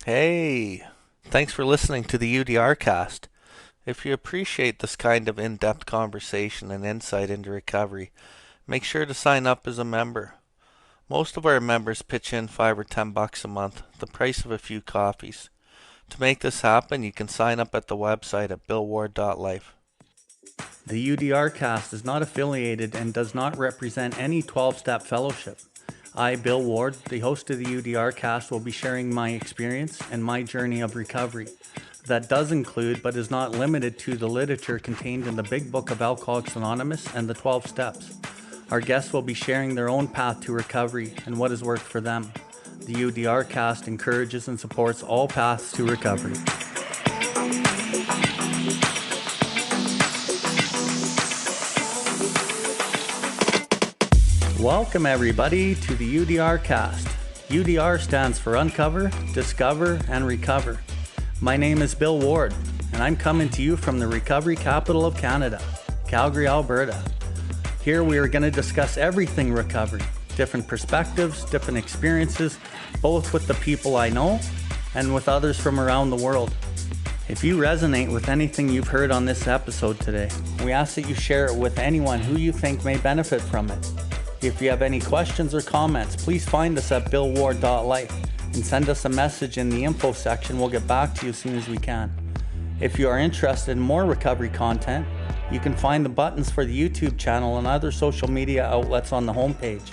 Hey, thanks for listening to the UDRcast. If you appreciate this kind of in-depth conversation and insight into recovery, make sure to sign up as a member. Most of our members pitch in $5 or $10 a month, the price of a few coffees. To make this happen, you can sign up at the website at Billwardlife. The UDRcast is not affiliated and does not represent any 12-step fellowship. I, Bill Ward, the host of the UDRcast, will be sharing my experience and my journey of recovery. That does include, but is not limited to, the literature contained in the Big Book of Alcoholics Anonymous and the 12 Steps. Our guests will be sharing their own path to recovery and what has worked for them. The UDRcast encourages and supports all paths to recovery. Welcome everybody to the UDR cast. UDR stands for Uncover, Discover, and Recover. My name is Bill Ward, and I'm coming to you from the recovery capital of Canada, Calgary, Alberta. Here we are going to discuss everything recovery, different perspectives, different experiences, both with the people I know and with others from around the world. If you resonate with anything you've heard on this episode today, we ask that you share it with anyone who you think may benefit from it. If you have any questions or comments, please find us at billward.life and send us a message in the info section. We'll get back to you as soon as we can. If you are interested in more recovery content, you can find the buttons for the YouTube channel and other social media outlets on the homepage,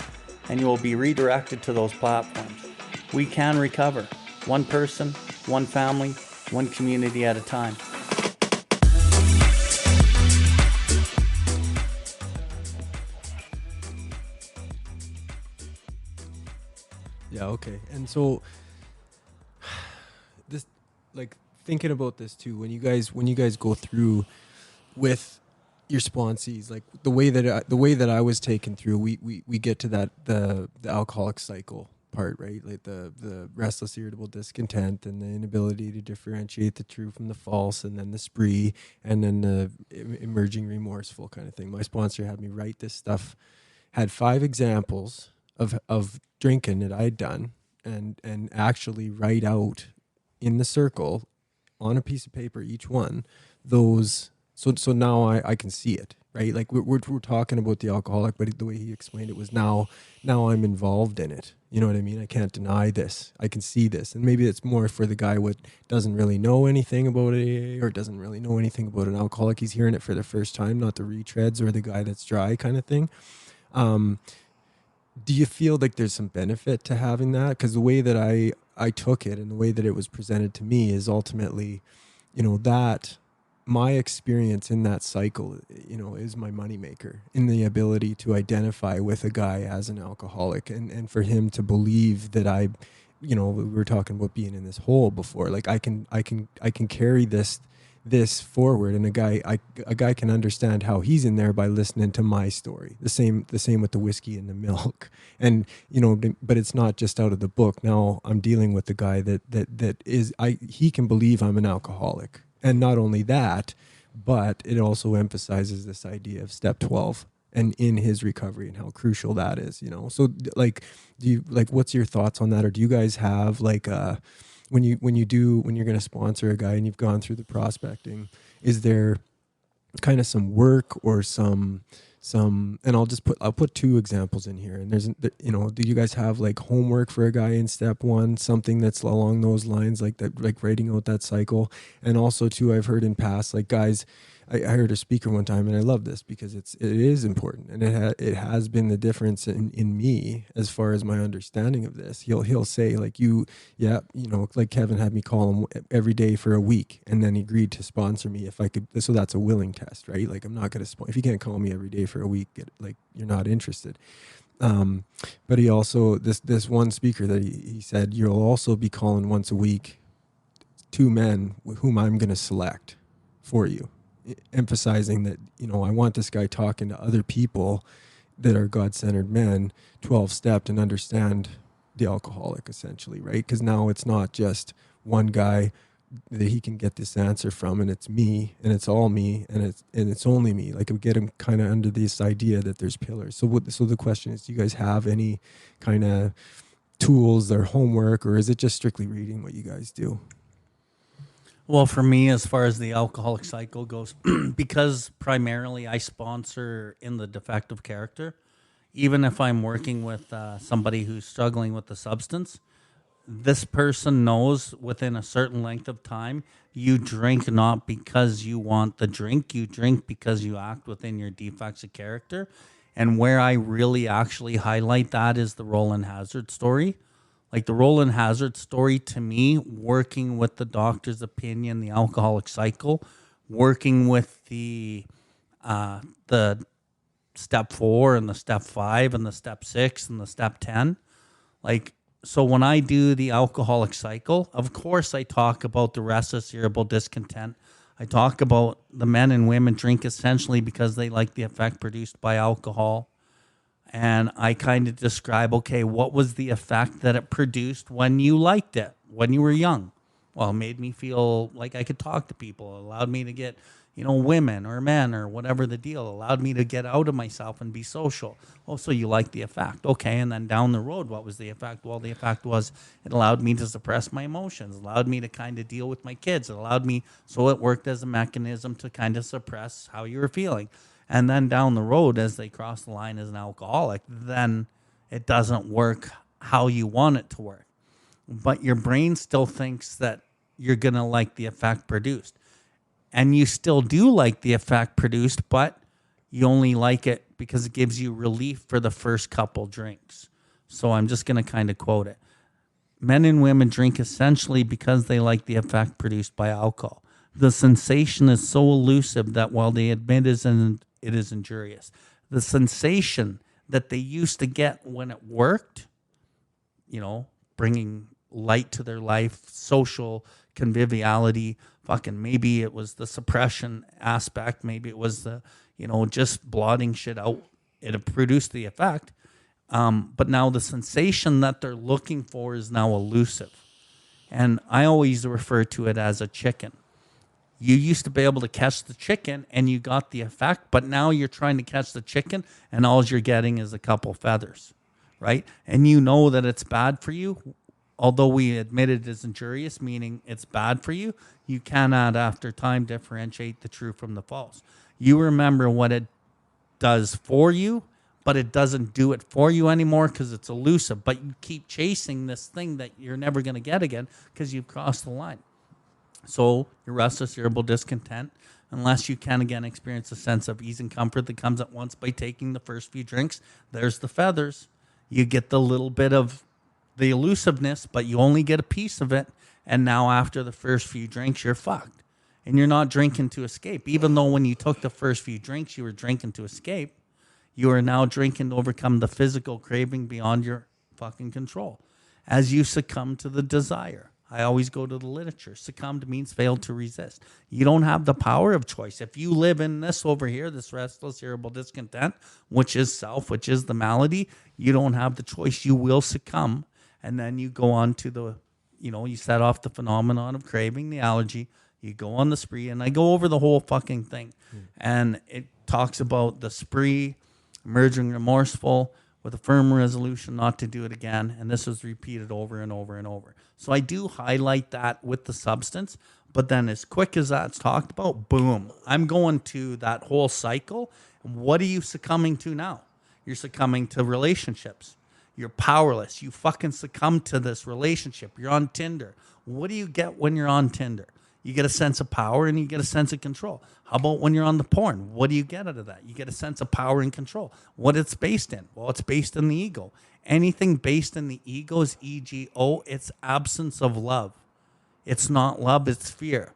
and you will be redirected to those platforms. We can recover, one person, one family, one community at a time. Yeah, okay. And so this, like, thinking about this too, when you guys go through with your sponsees, like the way that I was taken through, we get to that the alcoholic cycle part, right? Like the restless, irritable discontent, and the inability to differentiate the true from the false, and then the spree, and then the emerging remorseful kind of thing. My sponsor had me write this stuff, had 5 examples of drinking that I'd done, and actually write out in the circle on a piece of paper each one those. So now I can see it, right? Like we're talking about the alcoholic, but the way he explained it was now I'm involved in it. You know what I mean? I can't deny this. I can see this. And maybe it's more for the guy what doesn't really know anything about AA or doesn't really know anything about an alcoholic. He's hearing it for the first time, not the retreads or the guy that's dry kind of thing. Do you feel like there's some benefit to having that? Because the way that I took it and the way that it was presented to me is ultimately, that my experience in that cycle, is my moneymaker in the ability to identify with a guy as an alcoholic and for him to believe that we were talking about being in this hole before. Like I can carry this forward, and a guy can understand how he's in there by listening to my story. The same with the whiskey and the milk, and but it's not just out of the book. Now I'm dealing with the guy he can believe I'm an alcoholic, and not only that, but it also emphasizes this idea of step 12 and in his recovery and how crucial that is. So what's your thoughts on that, or do you guys have when you're going to sponsor a guy and you've gone through the prospecting, is there kind of some work or some, and I'll put 2 examples in here. And there's, do you guys have like homework for a guy in step 1, something that's along those lines, like that, like writing out that cycle? And also too, I've heard in past, like guys, I heard a speaker one time, and I love this because it is important, and it has been the difference in me as far as my understanding of this. He'll say like like Kevin had me call him every day for a week, and then he agreed to sponsor me if I could. So that's a willing test, right? Like I'm not going to if you can't call me every day for a week, you're not interested. But he also this one speaker that he said, you'll also be calling once a week 2 men whom I'm going to select for you, emphasizing that, I want this guy talking to other people that are God-centered men, 12-stepped, and understand the alcoholic essentially, right? Because now it's not just one guy that he can get this answer from, and it's me, and it's all me, and it's only me. Like, we get him kind of under this idea that there's pillars. So the question is, do you guys have any kind of tools, their homework, or is it just strictly reading what you guys do? Well, for me, as far as the alcoholic cycle goes, because primarily I sponsor in the defective character, even if I'm working with somebody who's struggling with the substance, this person knows within a certain length of time, you drink not because you want the drink, you drink because you act within your defects of character. And where I really actually highlight that is the Roland Hazard story. Like the Roland Hazard story, to me, working with the doctor's opinion, the alcoholic cycle, working with the step 4 and the step 5 and the step 6 and the step 10. Like, so when I do the alcoholic cycle, of course I talk about the restless, irritable, discontent. I talk about the men and women drink essentially because they like the effect produced by alcohol. And I kind of describe, okay, what was the effect that it produced when you liked it, when you were young? Well, it made me feel like I could talk to people. It allowed me to get, women or men or whatever the deal. It allowed me to get out of myself and be social. Oh, so you like the effect. Okay, and then down the road, what was the effect? Well, the effect was it allowed me to suppress my emotions. It allowed me to kind of deal with my kids. It allowed me, so it worked as a mechanism to kind of suppress how you were feeling. And then down the road, as they cross the line as an alcoholic, then it doesn't work how you want it to work. But your brain still thinks that you're going to like the effect produced. And you still do like the effect produced, but you only like it because it gives you relief for the first couple drinks. So I'm just going to kind of quote it. Men and women drink essentially because they like the effect produced by alcohol. The sensation is so elusive that while they admit it is injurious, the sensation that they used to get when it worked, bringing light to their life, social conviviality, fucking maybe it was the suppression aspect, maybe it was the, just blotting shit out. It produced the effect. But now the sensation that they're looking for is now elusive. And I always refer to it as a chicken. You used to be able to catch the chicken and you got the effect, but now you're trying to catch the chicken and all you're getting is a couple feathers, right? And you know that it's bad for you. Although we admit it is injurious, meaning it's bad for you, you cannot after time differentiate the true from the false. You remember what it does for you, but it doesn't do it for you anymore because it's elusive. But you keep chasing this thing that you're never going to get again because you've crossed the line. So you're restless, irritable, discontent, unless you can again experience a sense of ease and comfort that comes at once by taking the first few drinks. There's the feathers. You get the little bit of the elusiveness, but you only get a piece of it. And now after the first few drinks, you're fucked. And you're not drinking to escape. Even though when you took the first few drinks, you were drinking to escape, you are now drinking to overcome the physical craving beyond your fucking control. As you succumb to the desire. I always go to the literature. Succumbed means failed to resist. You don't have the power of choice. If you live in this over here, this restless, irritable discontent, which is self, which is the malady, you don't have the choice. You will succumb. And then you go on to the, you set off the phenomenon of craving, the allergy. You go on the spree. And I go over the whole fucking thing. And it talks about the spree, emerging remorseful, with a firm resolution not to do it again. And this is repeated over and over and over. So I do highlight that with the substance, but then as quick as that's talked about, boom, I'm going to that whole cycle. What are you succumbing to now? You're succumbing to relationships. You're powerless. You fucking succumb to this relationship. You're on Tinder. What do you get when you're on Tinder? You get a sense of power and you get a sense of control. How about when you're on the porn? What do you get out of that? You get a sense of power and control. What it's based in? Well, it's based in the ego. Anything based in the ego is ego. It's absence of love. It's not love, it's fear.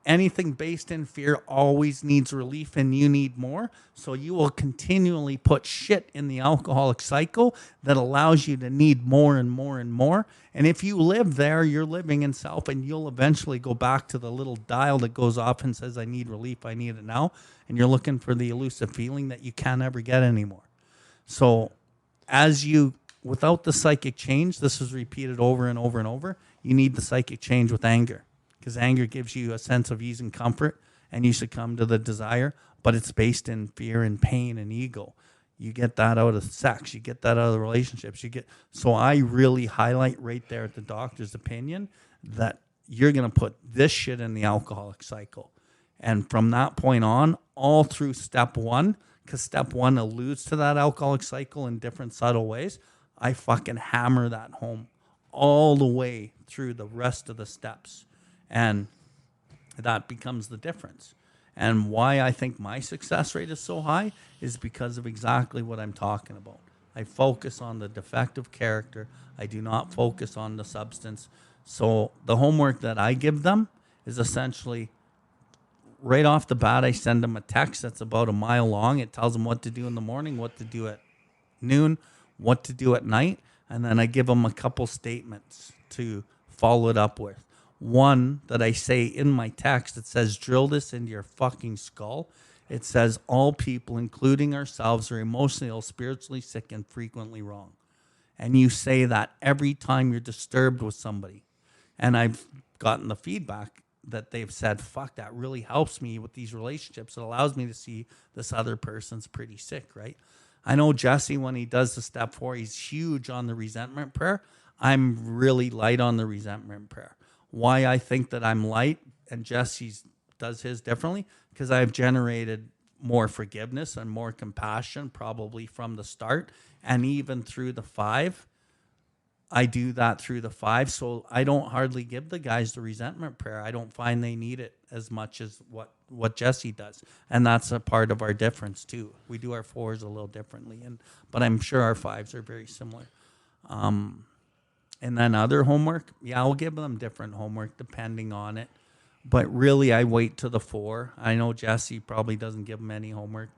Anything based in fear always needs relief and you need more. So you will continually put shit in the alcoholic cycle that allows you to need more and more and more. And if you live there, you're living in self and you'll eventually go back to the little dial that goes off and says, I need relief, I need it now. And you're looking for the elusive feeling that you can't ever get anymore. So without the psychic change, this is repeated over and over and over, you need the psychic change with anger. Because anger gives you a sense of ease and comfort, and you succumb to the desire, but it's based in fear and pain and ego. You get that out of sex. You get that out of the relationships. So I really highlight right there at the doctor's opinion that you're going to put this shit in the alcoholic cycle. And from that point on, all through step one, because step one alludes to that alcoholic cycle in different subtle ways, I fucking hammer that home all the way through the rest of the steps. And that becomes the difference. And why I think my success rate is so high is because of exactly what I'm talking about. I focus on the defective character. I do not focus on the substance. So the homework that I give them is essentially right off the bat. I send them a text that's about a mile long. It tells them what to do in the morning, what to do at noon, what to do at night. And then I give them a couple statements to follow it up with. One that I say in my text, it says, drill this into your fucking skull. It says, all people, including ourselves, are emotionally ill, spiritually sick, and frequently wrong. And you say that every time you're disturbed with somebody. And I've gotten the feedback that they've said, fuck, that really helps me with these relationships. It allows me to see this other person's pretty sick, right? I know Jesse, when he does the step 4, he's huge on the resentment prayer. I'm really light on the resentment prayer. Why I think that I'm light and Jesse does his differently, because I've generated more forgiveness and more compassion probably from the start. And even through the 5, I do that through the 5. So I don't hardly give the guys the resentment prayer. I don't find they need it as much as what Jesse does. And that's a part of our difference too. We do our 4s a little differently, but I'm sure our 5s are very similar. And then other homework, I'll give them different homework depending on it. But really, I wait to the 4. I know Jesse probably doesn't give them any homework.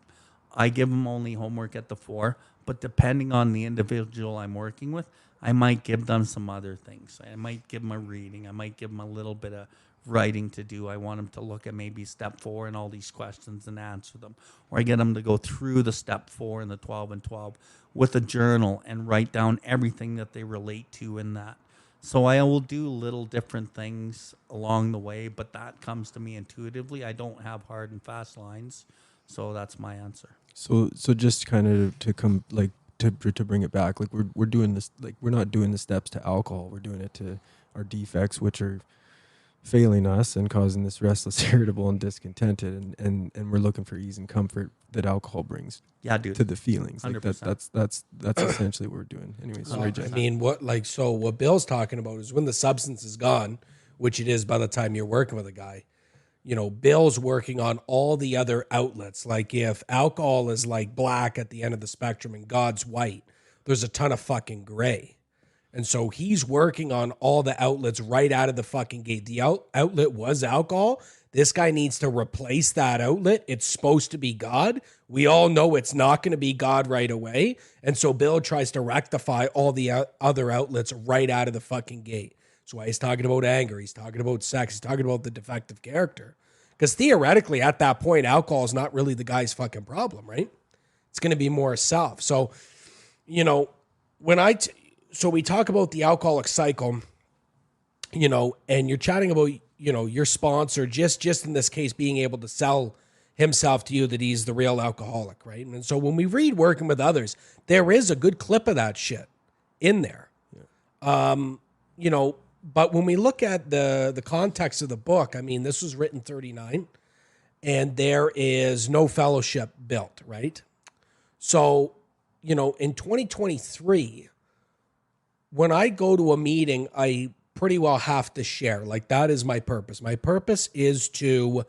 I give them only homework at the 4. But depending on the individual I'm working with, I might give them some other things. I might give them a reading. I might give them a little bit of writing to do. I want them to look at maybe step 4 and all these questions and answer them. Or I get them to go through the step 4 and the 12 and 12 with a journal and write down everything that they relate to in that. So I will do little different things along the way, but that comes to me intuitively. I don't have hard and fast lines. So that's my answer. So just kind of to come like to bring it back, like we're doing this, like we're not doing the steps to alcohol. We're doing it to our defects, which are failing us and causing this restless, irritable, and discontented, and we're looking for ease and comfort that alcohol brings. Yeah, dude. To the feelings. 100%. Like that's essentially what we're doing. Anyways, sorry, Jay. I mean, what Bill's talking about is when the substance is gone, which it is by the time you're working with a guy. You know, Bill's working on all the other outlets. Like if alcohol is like black at the end of the spectrum and God's white, there's a ton of fucking gray. And so he's working on all the outlets right out of the fucking gate. The outlet was alcohol. This guy needs to replace that outlet. It's supposed to be God. We all know it's not going to be God right away. And so Bill tries to rectify all the other outlets right out of the fucking gate. That's why he's talking about anger. He's talking about sex. He's talking about the defective character. Because theoretically, at that point, alcohol is not really the guy's fucking problem, right? It's going to be more self. So, you know, so we talk about the alcoholic cycle, you know, and you're chatting about, you know, your sponsor, just in this case, being able to sell himself to you that he's the real alcoholic, right? And so when we read Working with Others, there is a good clip of that shit in there. Yeah. You know, but when we look at the context of the book, I mean, this was written 39, and there is no fellowship built, right? So, you know, in 2023, when I go to a meeting, I pretty well have to share. Like, that is my purpose. My purpose is to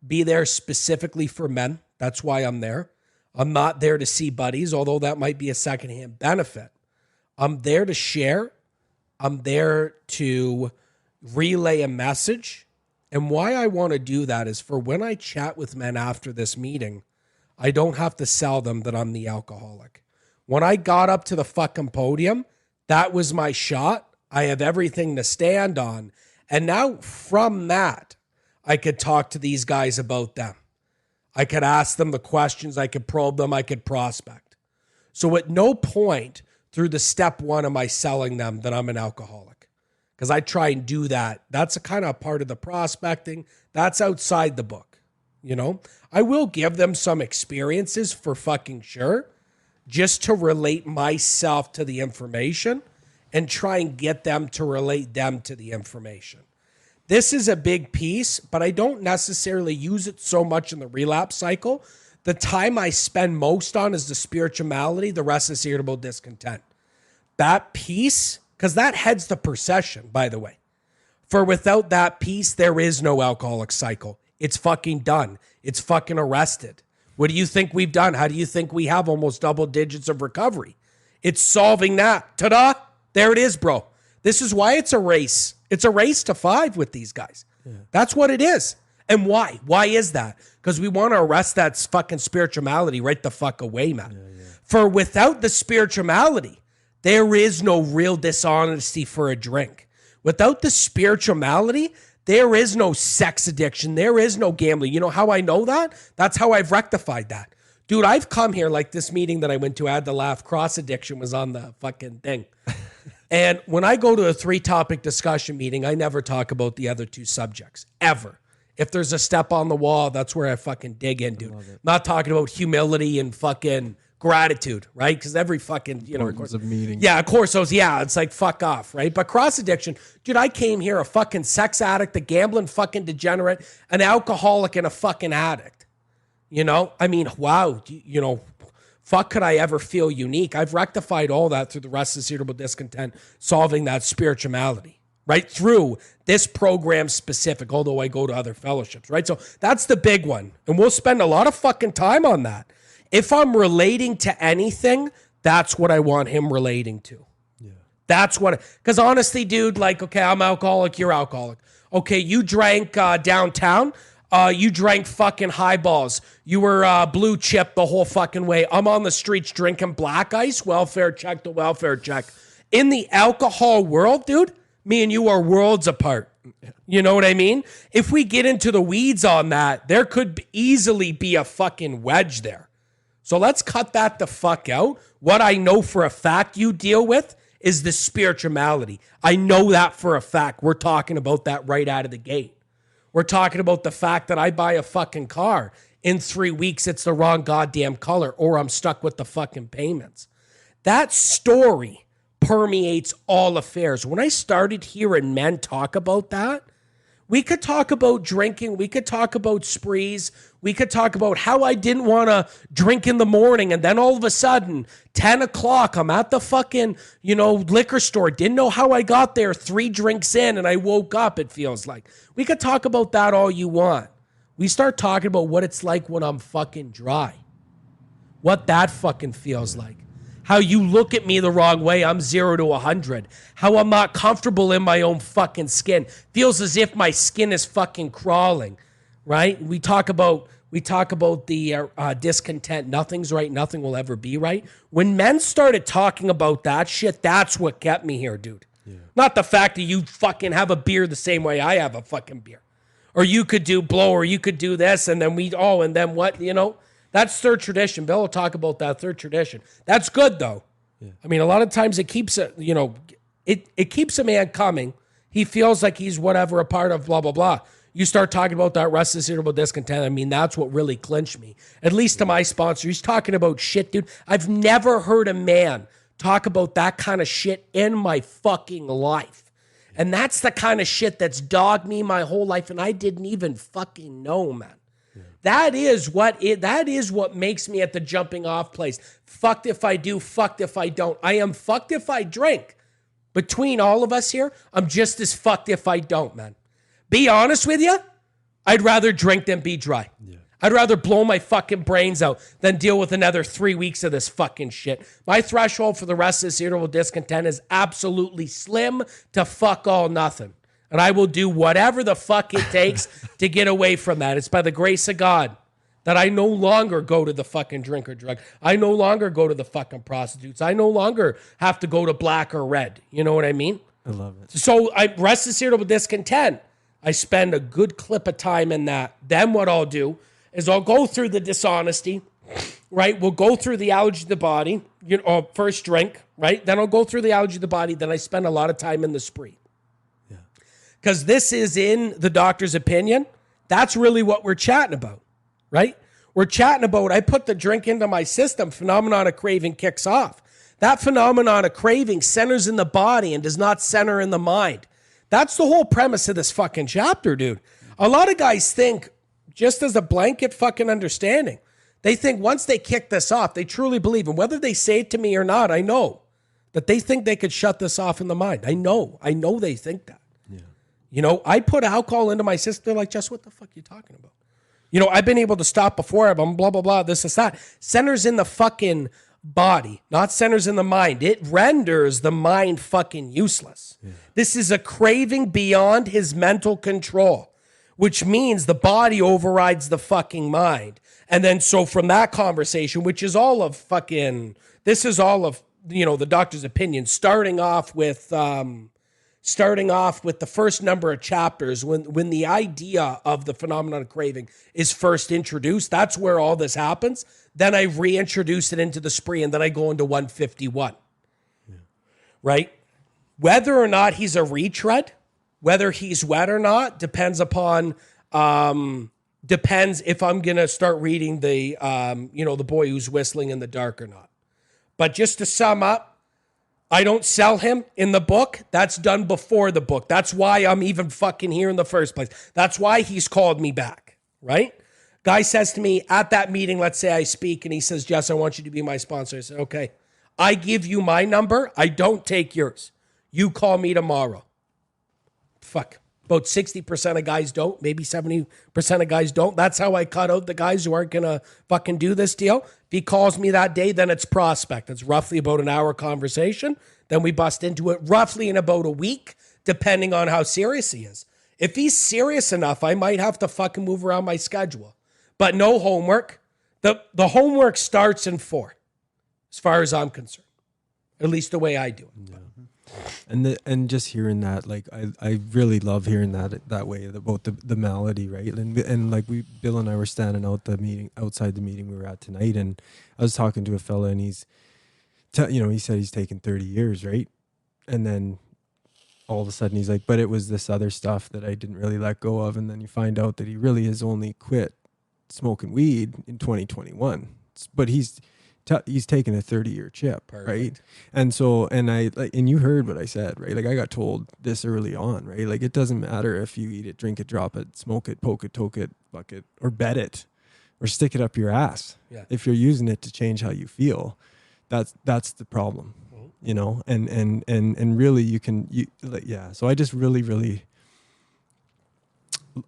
be there specifically for men. That's why I'm there. I'm not there to see buddies, although that might be a secondhand benefit. I'm there to share. I'm there to relay a message. And why I want to do that is for when I chat with men after this meeting, I don't have to sell them that I'm the alcoholic. When I got up to the fucking podium, that was my shot. I have everything to stand on. And now from that, I could talk to these guys about them. I could ask them the questions. I could probe them. I could prospect. So at no point through the step 1 am I selling them that I'm an alcoholic, because I try and do that. That's a kind of part of the prospecting. That's outside the book. You know, I will give them some experiences for fucking sure. just to relate myself to the information and try and get them to relate them to the information. This is a big piece, but I don't necessarily use it so much in the relapse cycle. The time I spend most on is the spiritual malady. The rest is irritable discontent. That piece, because that heads the procession, by the way. For without that piece, there is no alcoholic cycle. It's fucking done. It's fucking arrested. What do you think we've done? How do you think we have almost double digits of recovery? It's solving that. Ta-da! There it is, bro. This is why it's a race. It's a race to 5 with these guys. Yeah. That's what it is. And why? Why is that? Because we want to arrest that fucking spiritual malady right the fuck away, man. Yeah. For without the spiritual malady, there is no real dishonesty for a drink. Without the spiritual malady, there is no sex addiction. There is no gambling. You know how I know that? That's how I've rectified that. Dude, I've come here like this meeting that I went to, I had to laugh. Cross addiction was on the fucking thing. And when I go to a 3-topic discussion meeting, I never talk about the other 2 subjects, ever. If there's a step on the wall, that's where I fucking dig in, dude. Not talking about humility and fucking gratitude, right? Because every fucking, of course, of meeting. Yeah, of course, it's like fuck off, right? But cross addiction, dude, I came here a fucking sex addict, a gambling fucking degenerate, an alcoholic, and a fucking addict. I mean, wow, fuck could I ever feel unique? I've rectified all that through the restless irritable discontent, solving that spiritual malady, right? Through this program specific, although I go to other fellowships, right? So that's the big one. And we'll spend a lot of fucking time on that. If I'm relating to anything, that's what I want him relating to. Yeah. That's what, because honestly, dude, like, okay, I'm alcoholic, you're alcoholic. Okay, you drank downtown. You drank fucking highballs. You were blue chip the whole fucking way. I'm on the streets drinking black ice. Welfare check to welfare check. In the alcohol world, dude, me and you are worlds apart. You know what I mean? If we get into the weeds on that, there could easily be a fucking wedge there. So let's cut that the fuck out. What I know for a fact you deal with is the spiritual malady. I know that for a fact. We're talking about that right out of the gate. We're talking about the fact that I buy a fucking car. In 3 weeks, it's the wrong goddamn color, or I'm stuck with the fucking payments. That story permeates all affairs. When I started hearing men talk about that, we could talk about drinking. We could talk about sprees. We could talk about how I didn't want to drink in the morning. And then all of a sudden, 10 o'clock, I'm at the fucking, liquor store. Didn't know how I got there. 3 drinks in and I woke up, it feels like. We could talk about that all you want. We start talking about what it's like when I'm fucking dry. What that fucking feels like. How you look at me the wrong way. I'm 0 to 100. How I'm not comfortable in my own fucking skin. Feels as if my skin is fucking crawling, right? We talk about the discontent. Nothing's right. Nothing will ever be right. When men started talking about that shit, that's what kept me here, dude. Yeah. Not the fact that you fucking have a beer the same way I have a fucking beer. Or you could do blow, or you could do this, and then and then what, That's 3rd tradition. Bill will talk about that 3rd tradition. That's good, though. Yeah. I mean, a lot of times it keeps it keeps a man coming. He feels like he's whatever, a part of blah, blah, blah. You start talking about that restless, irritable discontent. I mean, that's what really clinched me. At least to my sponsor. He's talking about shit, dude. I've never heard a man talk about that kind of shit in my fucking life. And that's the kind of shit that's dogged me my whole life, and I didn't even fucking know, man. That is what makes me at the jumping off place. Fucked if I do, fucked if I don't. I am fucked if I drink. Between all of us here, I'm just as fucked if I don't, man. Be honest with you, I'd rather drink than be dry. Yeah. I'd rather blow my fucking brains out than deal with another 3 weeks of this fucking shit. My threshold for the rest of this irritable discontent is absolutely slim to fuck all nothing. And I will do whatever the fuck it takes to get away from that. It's by the grace of God that I no longer go to the fucking drink or drug. I no longer go to the fucking prostitutes. I no longer have to go to black or red. You know what I mean? I love it. So restless irritable discontent. I spend a good clip of time in that. Then what I'll do is I'll go through the dishonesty, right? We'll go through the allergy to the body, first drink, right? Then I'll go through the allergy to the body. Then I spend a lot of time in the spree. Because this is in the doctor's opinion. That's really what we're chatting about, right? We're chatting about, I put the drink into my system, phenomenon of craving kicks off. That phenomenon of craving centers in the body and does not center in the mind. That's the whole premise of this fucking chapter, dude. A lot of guys think, just as a blanket fucking understanding, they think once they kick this off, they truly believe, and whether they say it to me or not, I know that they think they could shut this off in the mind. I know they think that. Yeah. You know, I put alcohol into my system. They're like, just what the fuck are you talking about? You know, I've been able to stop before. I'm blah, blah, blah, this, that. Centers in the fucking body, not centers in the mind. It renders the mind fucking useless. Yeah. This is a craving beyond his mental control, which means the body overrides the fucking mind. And then so from that conversation, which is all of fucking, this is all of, you know, the doctor's opinion, starting off with the first number of chapters, when the idea of the phenomenon of craving is first introduced, that's where all this happens. Then I reintroduce it into the spree, and then I go into 151. Yeah. Right? Whether or not he's a retread, whether he's wet or not, depends upon, depends if I'm going to start reading the, the boy who's whistling in the dark or not. But just to sum up, I don't sell him in the book. That's done before the book. That's why I'm even fucking here in the first place. That's why he's called me back, right? Guy says to me at that meeting, let's say I speak, and he says, Jess, I want you to be my sponsor. I said, okay. I give you my number. I don't take yours. You call me tomorrow. Fuck. About 60% of guys don't. Maybe 70% of guys don't. That's how I cut out the guys who aren't going to fucking do this deal. If he calls me that day, then it's prospect. It's roughly about an hour conversation. Then we bust into it roughly in about a week, depending on how serious he is. If he's serious enough, I might have to fucking move around my schedule. But no homework. The homework starts in 4, as far as I'm concerned. At least the way I do it. Yeah. And just hearing that, like I really love hearing that way about the malady, right? And like Bill and I were standing outside the meeting we were at tonight, and I was talking to a fella, and he said he's taken 30 years, right? And then all of a sudden he's like, but it was this other stuff that I didn't really let go of, and then you find out that he really has only quit smoking weed in 2021, but he's taken a 30-year chip. Perfect. Right? And so, and you heard what I said, right? Like I got told this early on, right? Like it doesn't matter if you eat it, drink it, drop it, smoke it, poke it, toke it, buck it, or bet it, or stick it up your ass. Yeah. If you're using it to change how you feel, that's the problem, you know? And really so I just really,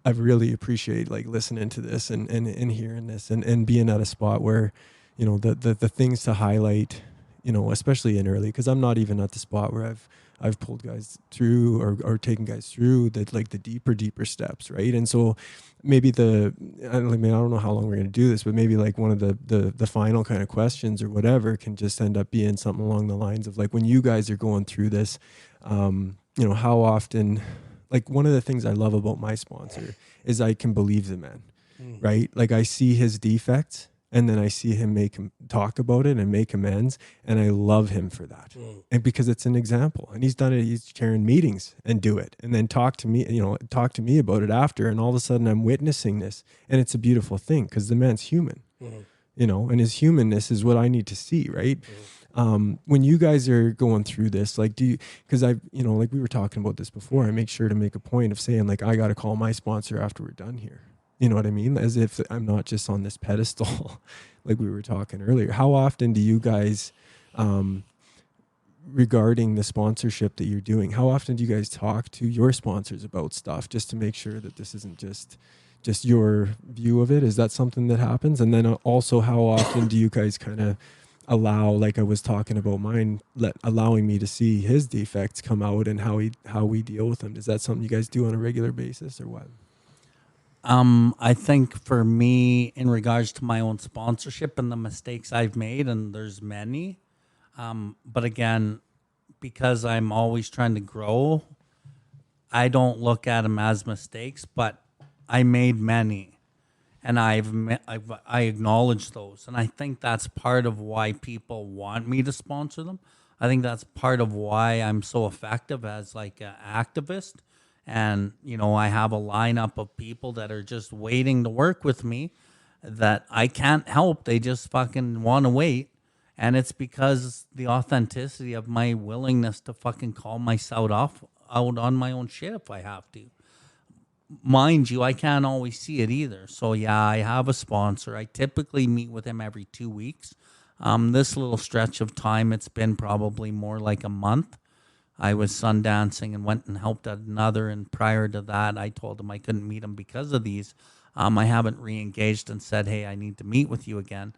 I really appreciate like listening to this and hearing this and being at a spot where, you know, the things to highlight, you know, especially in early, because I'm not even at the spot where I've pulled guys through or taken guys through the deeper steps, right? And so maybe I don't know how long we're going to do this, but maybe like one of the final kind of questions or whatever can just end up being something along the lines of like, when you guys are going through this, you know, how often, like one of the things I love about my sponsor is I can believe the man, right? Like I see his defects, and then I see him talk about it and make amends. And I love him for that. And because it's an example, and he's done it, he's chairing meetings and do it. And then talk to me about it after. And all of a sudden I'm witnessing this, and it's a beautiful thing because the man's human, you know, and his humanness is what I need to see. Right. When you guys are going through this, like, because like we were talking about this before, I make sure to make a point of saying like, I got to call my sponsor after we're done here. You know what I mean? As if I'm not just on this pedestal, like we were talking earlier. How often do you guys, regarding the sponsorship that you're doing, how often do you guys talk to your sponsors about stuff just to make sure that this isn't just your view of it? Is that something that happens? And then also, how often do you guys kind of allow, like I was talking about mine, allowing me to see his defects come out and how we deal with them? Is that something you guys do on a regular basis or what? I think for me, in regards to my own sponsorship and the mistakes I've made, and there's many, but again, because I'm always trying to grow, I don't look at them as mistakes, but I made many, and I acknowledge those, and I think that's part of why people want me to sponsor them. I think that's part of why I'm so effective as like an activist. And, you know, I have a lineup of people that are just waiting to work with me. that I can't help. They just fucking want to wait. And it's because the authenticity of my willingness to fucking call myself out on my own shit if I have to. Mind you, I can't always see it either. So yeah, I have a sponsor. I typically meet with him every 2 weeks. This little stretch of time, it's been probably more like a month. I was sun dancing and went and helped at another. And prior to that, I told him I couldn't meet him because of these. I haven't re-engaged and said, hey, I need to meet with you again.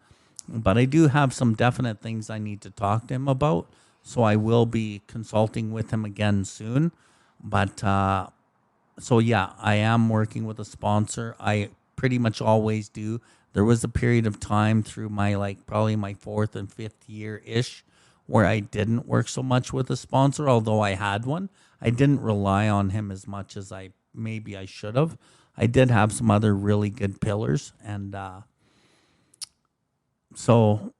But I do have some definite things I need to talk to him about. So I will be consulting with him again soon. But so yeah, I am working with a sponsor. I pretty much always do. There was a period of time through my probably my fourth and fifth year ish where I didn't work so much with a sponsor, although I had one. I didn't rely on him as much as I should have. I did have some other really good pillars, and so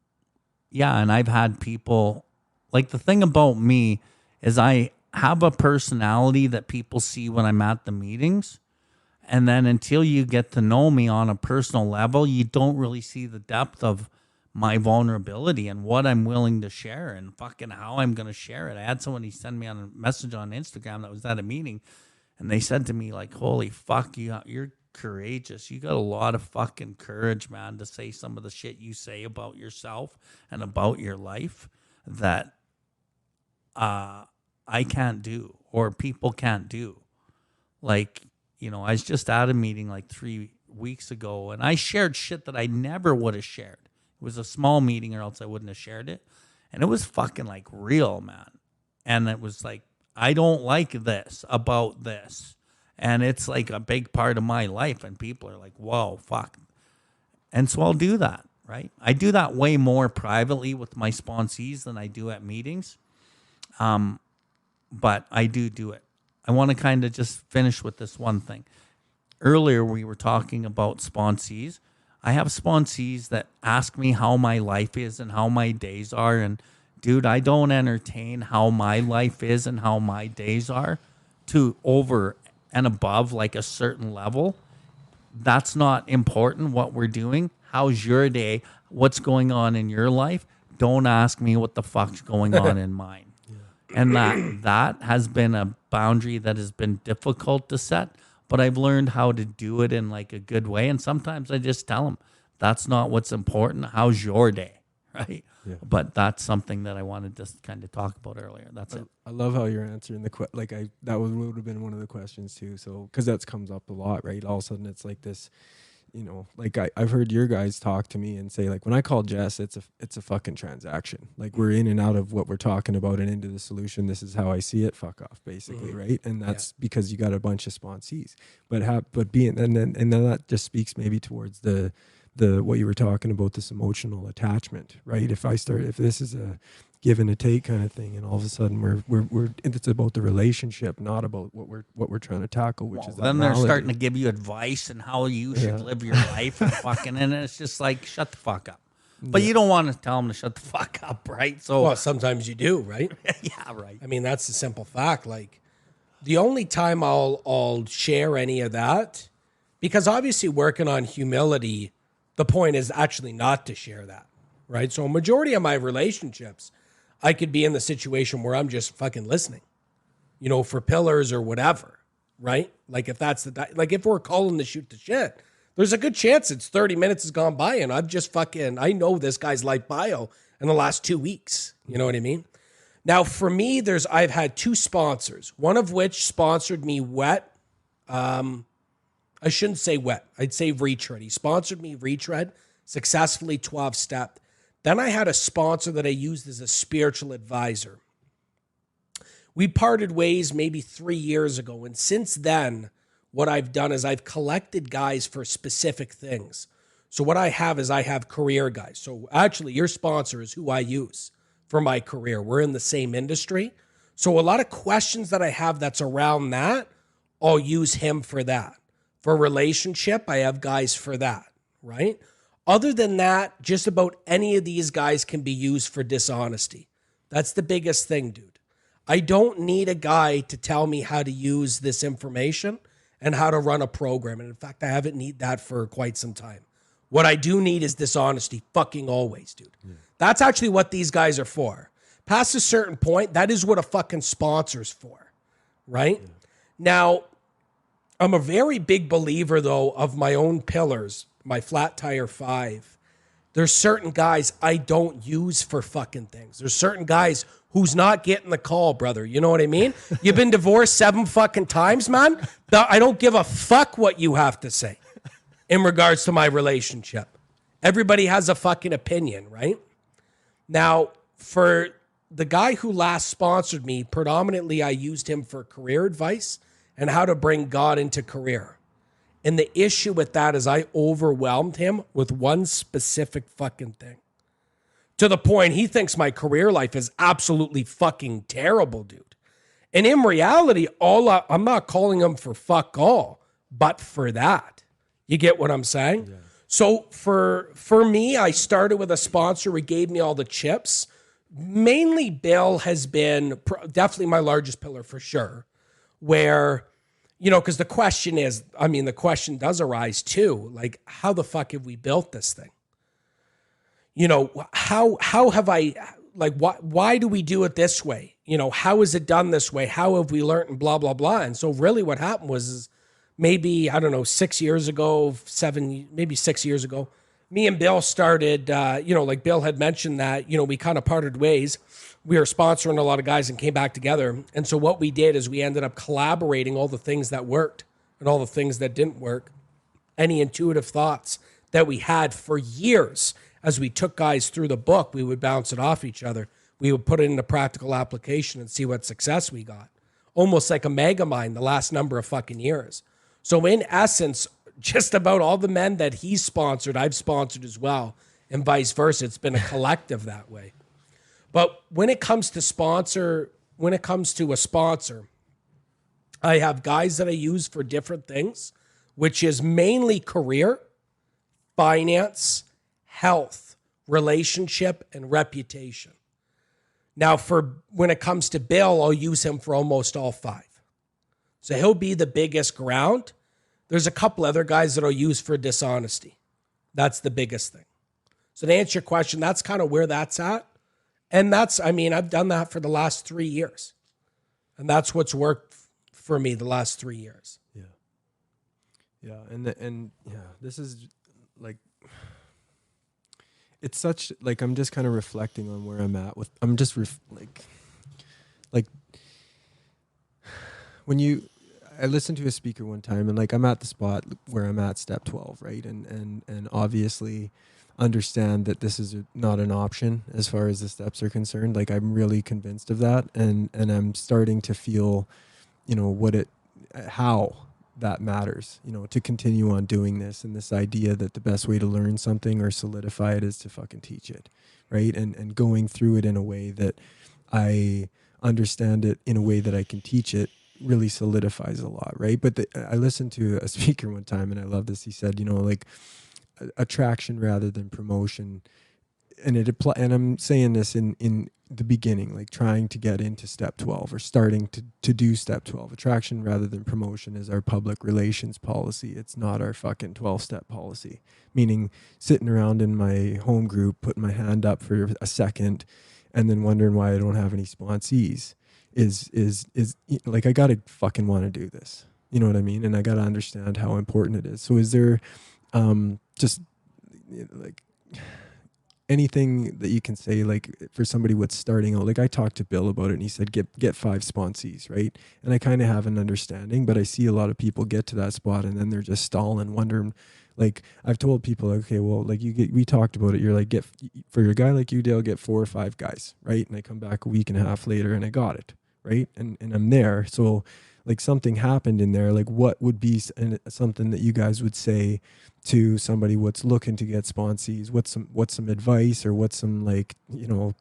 yeah, and I've had people, like, the thing about me is I have a personality that people see when I'm at the meetings. And then until you get to know me on a personal level, you don't really see the depth of my vulnerability and what I'm willing to share and fucking how I'm going to share it. I had somebody send me on a message on Instagram that was at a meeting, and they said to me, like, holy fuck, you're courageous. You got a lot of fucking courage, man, to say some of the shit you say about yourself and about your life that I can't do or people can't do. Like, I was just at a meeting like 3 weeks ago, and I shared shit that I never would have shared. It was a small meeting, or else I wouldn't have shared it. And it was fucking like real, man. And it was like, I don't like this about this. And it's like a big part of my life. And people are like, whoa, fuck. And so I'll do that, right? I do that way more privately with my sponsees than I do at meetings. But I do it. I want to kind of just finish with this one thing. Earlier, we were talking about sponsees. I have sponsees that ask me how my life is and how my days are. And dude, I don't entertain how my life is and how my days are to over and above like a certain level. That's not important what we're doing. How's your day? What's going on in your life? Don't ask me what the fuck's going on in mine. And that has been a boundary that has been difficult to set, but I've learned how to do it in like a good way. And sometimes I just tell them, that's not what's important. How's your day? Right. Yeah. But that's something that I wanted to kind of talk about earlier. That's it. I love how you're answering that would have been one of the questions too. So, cause that comes up a lot, right? All of a sudden it's like this, like I've heard your guys talk to me and say, like, when I call Jess, it's a fucking transaction. Like, we're in and out of what we're talking about and into the solution. This is how I see it. Fuck off, basically, right? And that's because you got a bunch of sponsees. But being and then that just speaks maybe towards the what you were talking about, this emotional attachment, right? If this is a give and a take kind of thing, and all of a sudden we're it's about the relationship, not about what we're trying to tackle, which is then they're starting to give you advice and how you should live your life and fucking, and it's just like, shut the fuck up. But you don't want to tell them to shut the fuck up, right? So well, sometimes you do, right? Yeah, right. I mean, that's the simple fact. Like, the only time I'll share any of that, because obviously working on humility, the point is actually not to share that, right? So a majority of my relationships, I could be in the situation where I'm just fucking listening, for pillars or whatever, right? Like, if that's if we're calling to shoot the shit, there's a good chance it's 30 minutes has gone by and I've just I know this guy's life bio in the last 2 weeks. You know what I mean? Now, for me, I've had 2 sponsors, one of which sponsored me wet. I shouldn't say wet. I'd say retread. He sponsored me retread, successfully 12-step. Then I had a sponsor that I used as a spiritual advisor. We parted ways maybe 3 years ago. And since then, what I've done is I've collected guys for specific things. So what I have career guys. So actually, your sponsor is who I use for my career. We're in the same industry. So a lot of questions that I have that's around that, I'll use him for that. For relationship, I have guys for that, right? Other than that, just about any of these guys can be used for dishonesty. That's the biggest thing, dude. I don't need a guy to tell me how to use this information and how to run a program. And in fact, I haven't need that for quite some time. What I do need is dishonesty fucking always, dude. That's actually what these guys are for. Past a certain point, that is what a fucking sponsor's for, right? Now, I'm a very big believer, though, of my own pillars, my flat tire 5. There's certain guys I don't use for fucking things. There's certain guys who's not getting the call, brother. You know what I mean? You've been divorced 7 fucking times, man. I don't give a fuck what you have to say in regards to my relationship. Everybody has a fucking opinion, right? Now, for the guy who last sponsored me, predominantly I used him for career advice and how to bring God into career. And the issue with that is I overwhelmed him with one specific fucking thing. To the point he thinks my career life is absolutely fucking terrible, dude. And in reality, I'm not calling him for fuck all, but for that. You get what I'm saying? Yeah. So for me, I started with a sponsor who gave me all the chips. Mainly Bill has been definitely my largest pillar for sure, where, you know, because the question does arise too, like, how the fuck have we built this thing? You know, how have I, like, why do we do it this way? You know, how is it done this way? How have we learned and blah, blah, blah. And so really what happened was maybe, I don't know, 6 years ago, maybe 6 years ago, me and Bill started, like Bill had mentioned that, we kind of parted ways. We were sponsoring a lot of guys and came back together. And so what we did is we ended up collaborating all the things that worked and all the things that didn't work. Any intuitive thoughts that we had for years, as we took guys through the book, we would bounce it off each other. We would put it into practical application and see what success we got. Almost like a megamind the last number of fucking years. So in essence, just about all the men that he's sponsored, I've sponsored as well, and vice versa. It's been a collective that way. But when it comes to a sponsor, I have guys that I use for different things, which is mainly career, finance, health, relationship, and reputation. Now, when it comes to Bill, I'll use him for almost all 5. So he'll be the biggest ground. There's a couple other guys that I'll use for dishonesty. That's the biggest thing. So to answer your question, that's kind of where that's at. And I've done that for the last 3 years. And that's what's worked for me the last 3 years. Yeah. Yeah. And this is like, it's such, like, I'm just kind of reflecting on where I'm at with, I'm just like when I listened to a speaker one time, and like, I'm at the spot where I'm at step 12, right? And obviously understand that this is not an option as far as the steps are concerned. Like, I'm really convinced of that. And I'm starting to feel, how that matters, to continue on doing this, and this idea that the best way to learn something or solidify it is to fucking teach it. Right. And going through it in a way that I understand it in a way that I can teach it really solidifies a lot. Right. But I listened to a speaker one time, and I love this. He said, like, attraction rather than promotion. And and I'm saying this in the beginning, like trying to get into step 12 or starting to do step 12. Attraction rather than promotion is our public relations policy. It's not our fucking 12-step policy. Meaning sitting around in my home group, putting my hand up for a second, and then wondering why I don't have any sponsees is like, I gotta fucking want to do this. You know what I mean? And I gotta understand how important it is. So is there just like anything that you can say, like, for somebody what's starting out? Like, I talked to Bill about it, and he said get 5 sponsees, right? And I kind of have an understanding, but I see a lot of people get to that spot and then they're just stalling, wondering. Like, I've told people, okay, well, like, we talked about it. You're like, for your guy like you, Dale, get 4 or 5 guys, right? And I come back a week and a half later and I got it, right? And I'm there. So, like, something happened in there. Like, what would be something that you guys would say to somebody what's looking to get sponsees? What's some advice, or what's some, like,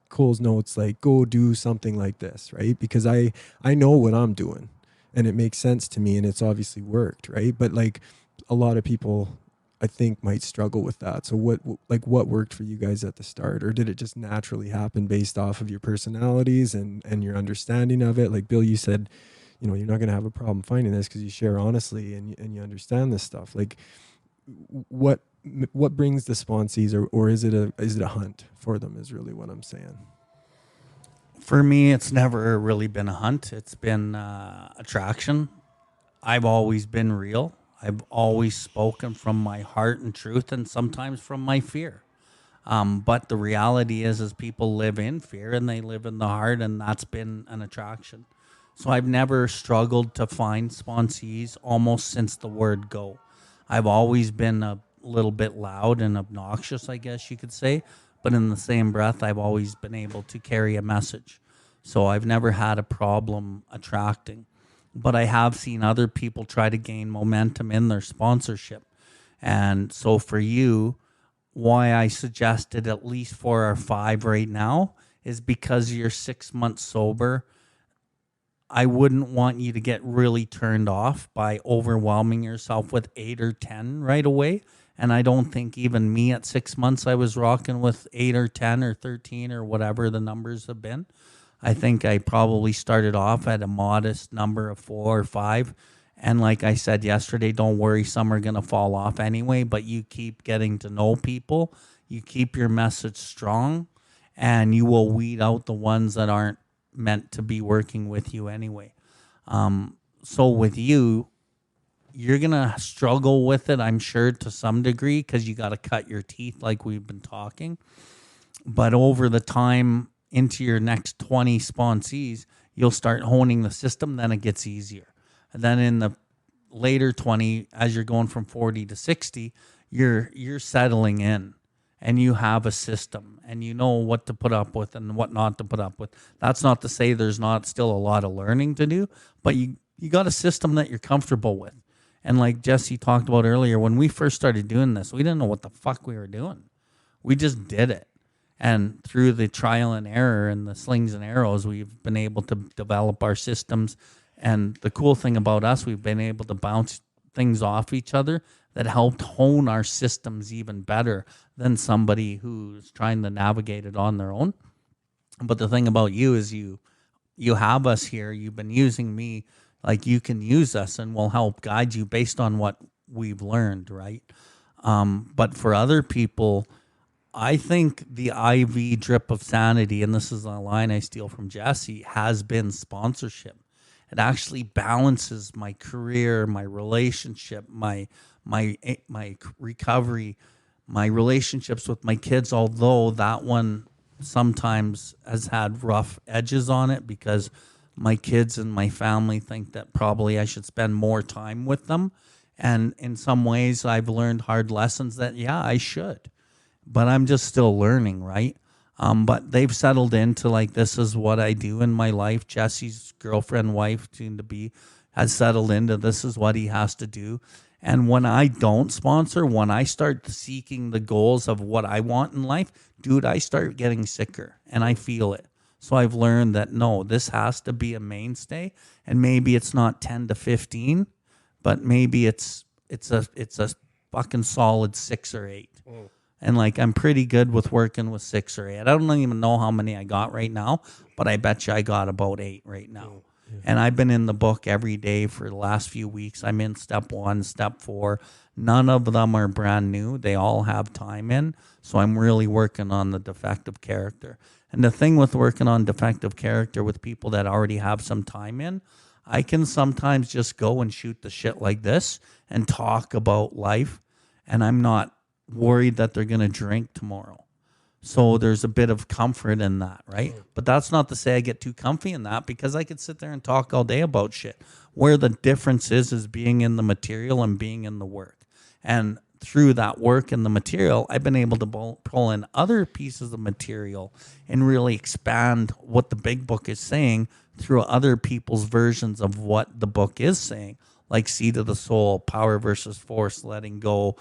Cole's notes, like, go do something like this, right? Because I know what I'm doing, and it makes sense to me, and it's obviously worked, right? But, like, a lot of people, I think, might struggle with that. So what worked for you guys at the start, or did it just naturally happen based off of your personalities and your understanding of it? Like, Bill, you said, you're not going to have a problem finding this because you share honestly and you understand this stuff. Like, what what brings the sponsees, or is it a hunt for them is really what I'm saying. For me, it's never really been a hunt. It's been attraction. I've always been real. I've always spoken from my heart and truth, and sometimes from my fear. But the reality is people live in fear and they live in the heart, and that's been an attraction. So I've never struggled to find sponsees almost since the word go. I've always been a little bit loud and obnoxious, I guess you could say. But in the same breath, I've always been able to carry a message. So I've never had a problem attracting. But I have seen other people try to gain momentum in their sponsorship. And so for you, why I suggested at least 4 or 5 right now is because you're 6 months sober. I wouldn't want you to get really turned off by overwhelming yourself with 8 or 10 right away. And I don't think even me at 6 months, I was rocking with 8 or 10 or 13 or whatever the numbers have been. I think I probably started off at a modest number of 4 or 5. And like I said yesterday, don't worry, some are going to fall off anyway, but you keep getting to know people. You keep your message strong, and you will weed out the ones that aren't meant to be working with you anyway. So with you, you're going to struggle with it, I'm sure, to some degree, because you got to cut your teeth like we've been talking. But over the time into your next 20 sponsees, you'll start honing the system, then it gets easier. And then in the later 20, as you're going from 40 to 60, you're settling in, and you have a system, and you know what to put up with and what not to put up with. That's not to say there's not still a lot of learning to do, but you got a system that you're comfortable with. And like Jesse talked about earlier, when we first started doing this, we didn't know what the fuck we were doing. We just did it. And through the trial and error and the slings and arrows, we've been able to develop our systems. And the cool thing about us, we've been able to bounce things off each other that helped hone our systems even better than somebody who's trying to navigate it on their own. But the thing about you is you have us here. You've been using me, like you can use us, and we'll help guide you based on what we've learned, right? But for other people, I think the IV drip of sanity, and this is a line I steal from Jesse, has been sponsorship. It actually balances my career, my relationship, my recovery, my relationships with my kids, although that one sometimes has had rough edges on it because my kids and my family think that probably I should spend more time with them. And in some ways, I've learned hard lessons that, yeah, I should. But I'm just still learning, right? But they've settled into like, this is what I do in my life. Jesse's girlfriend, wife, soon to be, has settled into this is what he has to do. And when I don't sponsor, when I start seeking the goals of what I want in life, dude, I start getting sicker and I feel it. So I've learned that, no, this has to be a mainstay. And maybe it's not 10 to 15, but maybe it's a fucking solid 6 or 8. Mm. And like, I'm pretty good with working with 6 or 8. I don't even know how many I got right now, but I bet you I got about 8 right now. Yeah. And I've been in the book every day for the last few weeks. I'm in step 1, step 4. None of them are brand new. They all have time in. So I'm really working on the defective character. And the thing with working on defective character with people that already have some time in, I can sometimes just go and shoot the shit like this and talk about life. And I'm not worried that they're going to drink tomorrow. So there's a bit of comfort in that, right? But that's not to say I get too comfy in that, because I could sit there and talk all day about shit. Where the difference is being in the material and being in the work. And through that work and the material, I've been able to pull in other pieces of material and really expand what the big book is saying through other people's versions of what the book is saying, like Seed of the Soul, Power versus Force, Letting Go,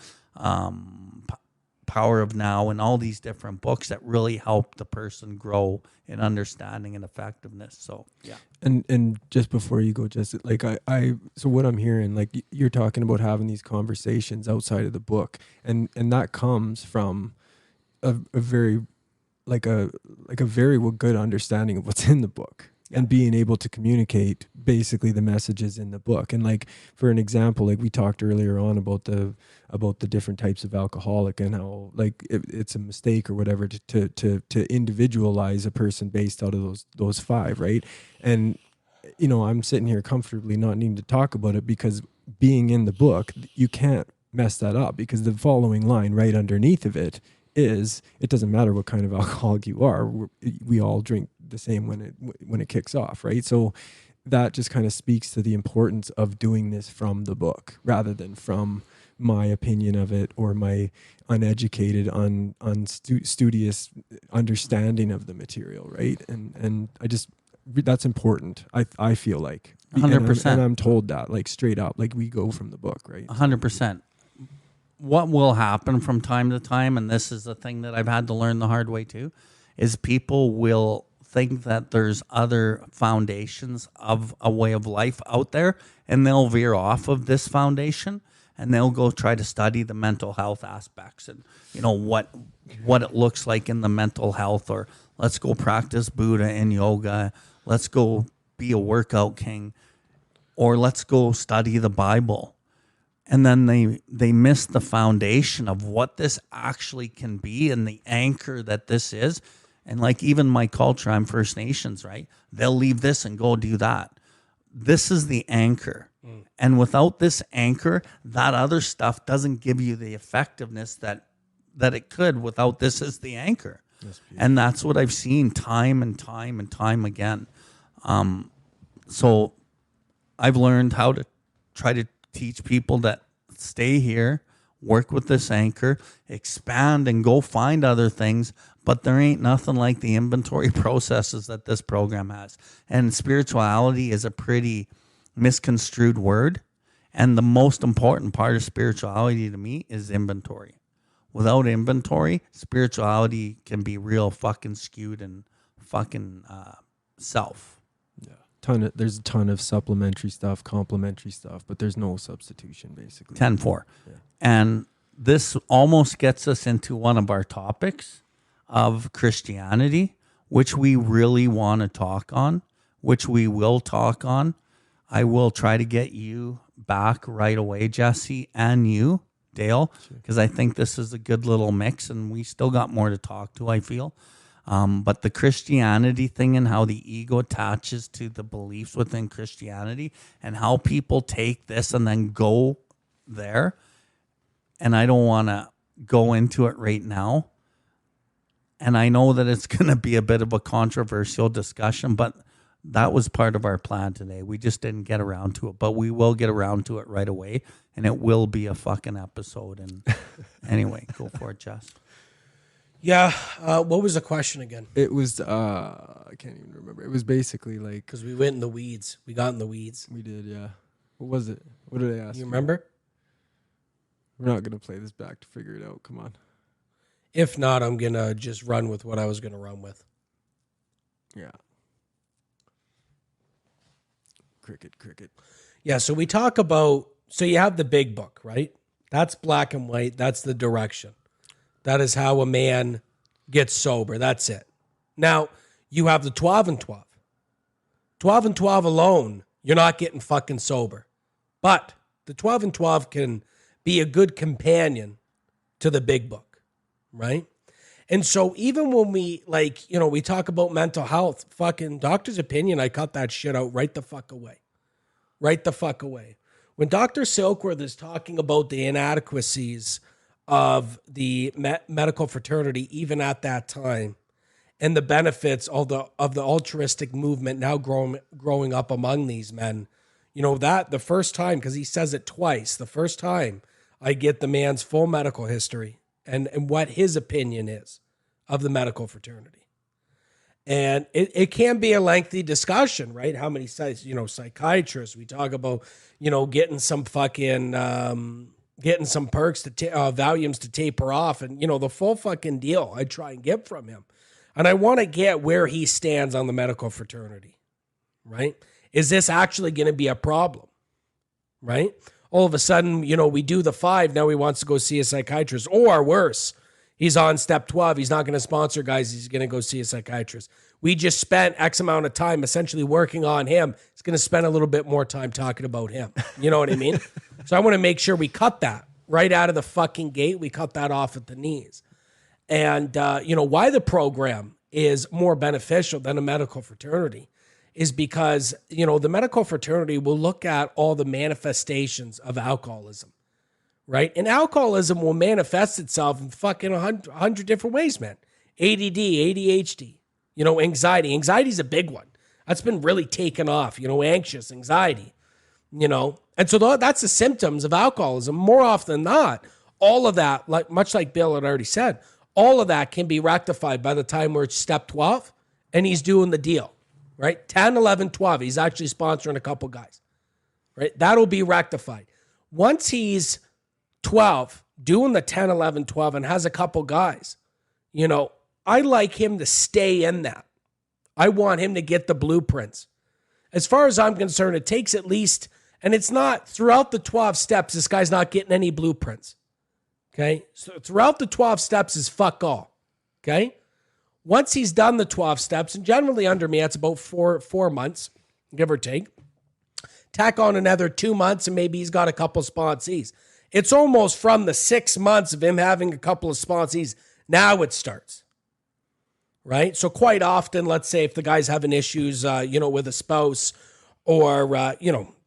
Power of Now, and all these different books that really help the person grow in understanding and effectiveness. So, yeah. And just before you go, just like so what I'm hearing, like you're talking about having these conversations outside of the book, and that comes from a very, like a very good understanding of what's in the book. and being able to communicate basically the messages in the book. And like, for an example, like we talked earlier on about the different types of alcoholic and how like it's a mistake or whatever to individualize a person based out of those five, right? And I'm sitting here comfortably not needing to talk about it because being in the book, you can't mess that up, because the following line right underneath of it is, it doesn't matter what kind of alcoholic you are, we all drink the same when it kicks off, right? So that just kind of speaks to the importance of doing this from the book rather than from my opinion of it or my uneducated, studious understanding of the material, right? And I just, that's important. I feel like 100%. and I'm told that like straight up, like we go from the book, right? 100%. What will happen from time to time, and this is the thing that I've had to learn the hard way too, is people will think that there's other foundations of a way of life out there, and they'll veer off of this foundation and they'll go try to study the mental health aspects and what it looks like in the mental health, or let's go practice Buddha and yoga, let's go be a workout king, or let's go study the Bible. And then they miss the foundation of what this actually can be and the anchor that this is. And like even my culture, I'm First Nations, right? They'll leave this and go do that. This is the anchor. And without this anchor, that other stuff doesn't give you the effectiveness that it could without this as the anchor. And that's what I've seen time and time and time again. So I've learned how to try to teach people that stay here, work with this anchor, expand and go find other things, but there ain't nothing like the inventory processes that this program has. And spirituality is a pretty misconstrued word. And the most important part of spirituality to me is inventory. Without inventory, spirituality can be real fucking skewed and fucking self. There's a ton of supplementary stuff, complementary stuff, but there's no substitution basically. 10-4. Yeah. And this almost gets us into one of our topics of Christianity, which we really want to talk on, which we will talk on. I will try to get you back right away, Jesse, and you, Dale, because I think this is a good little mix and we still got more to talk to, I feel. But the Christianity thing and how the ego attaches to the beliefs within Christianity and how people take this and then go there. And I don't want to go into it right now. And I know that it's going to be a bit of a controversial discussion, but that was part of our plan today. We just didn't get around to it, but we will get around to it right away. And it will be a fucking episode. And anyway, go for it, Jess. Yeah. What was the question again? It was, I can't even remember. It was basically like, because we went in the weeds. We got in the weeds. We did, yeah. What was it? What did I ask? You remember? We're not going to play this back to figure it out. Come on. If not, I'm going to just run with what I was going to run with. Yeah. Cricket. Yeah, so we talk about, so you have the big book, right? That's black and white. That's the direction. That is how a man gets sober. That's it. Now, you have the 12 and 12. 12 and 12 alone, you're not getting fucking sober. But the 12 and 12 can be a good companion to the big book, right? And so even when we, we talk about mental health, fucking doctor's opinion, I cut that shit out right the fuck away. Right the fuck away. When Dr. Silkworth is talking about the inadequacies of the medical fraternity, even at that time, and the benefits of the altruistic movement now growing up among these men, that the first time, because he says it twice, the first time I get the man's full medical history and what his opinion is of the medical fraternity. And it can be a lengthy discussion, right? How many psychiatrists, we talk about, getting some fucking, getting some perks to Valiums to taper off and, the full fucking deal I try and get from him. And I want to get where he stands on the medical fraternity, right? Is this actually going to be a problem, right? All of a sudden, we do the 5, now he wants to go see a psychiatrist, or worse, He's on step 12. He's not going to sponsor guys. He's going to go see a psychiatrist. We just spent X amount of time essentially working on him. He's going to spend a little bit more time talking about him. You know what I mean? So I want to make sure we cut that right out of the fucking gate. We cut that off at the knees. And, why the program is more beneficial than a medical fraternity is because, the medical fraternity will look at all the manifestations of alcoholism. Right? And alcoholism will manifest itself in fucking 100 different ways, man. ADD, ADHD, anxiety. Anxiety is a big one. That's been really taken off, anxious, anxiety, And so that's the symptoms of alcoholism. More often than not, all of that, much like Bill had already said, all of that can be rectified by the time we're at step 12 and he's doing the deal, right? 10, 11, 12. He's actually sponsoring a couple guys, right? That'll be rectified. Once he's 12, doing the 10, 11, 12, and has a couple guys, I like him to stay in that. I want him to get the blueprints. As far as I'm concerned, it takes at least, and it's not throughout the 12 steps, this guy's not getting any blueprints. Okay? So throughout the 12 steps is fuck all. Okay? Once he's done the 12 steps, and generally under me, that's about four months, give or take. Tack on another 2 months, and maybe he's got a couple sponsees. It's almost from the 6 months of him having a couple of sponsees. Now it starts, right? So quite often, let's say if the guy's having issues, with a spouse or,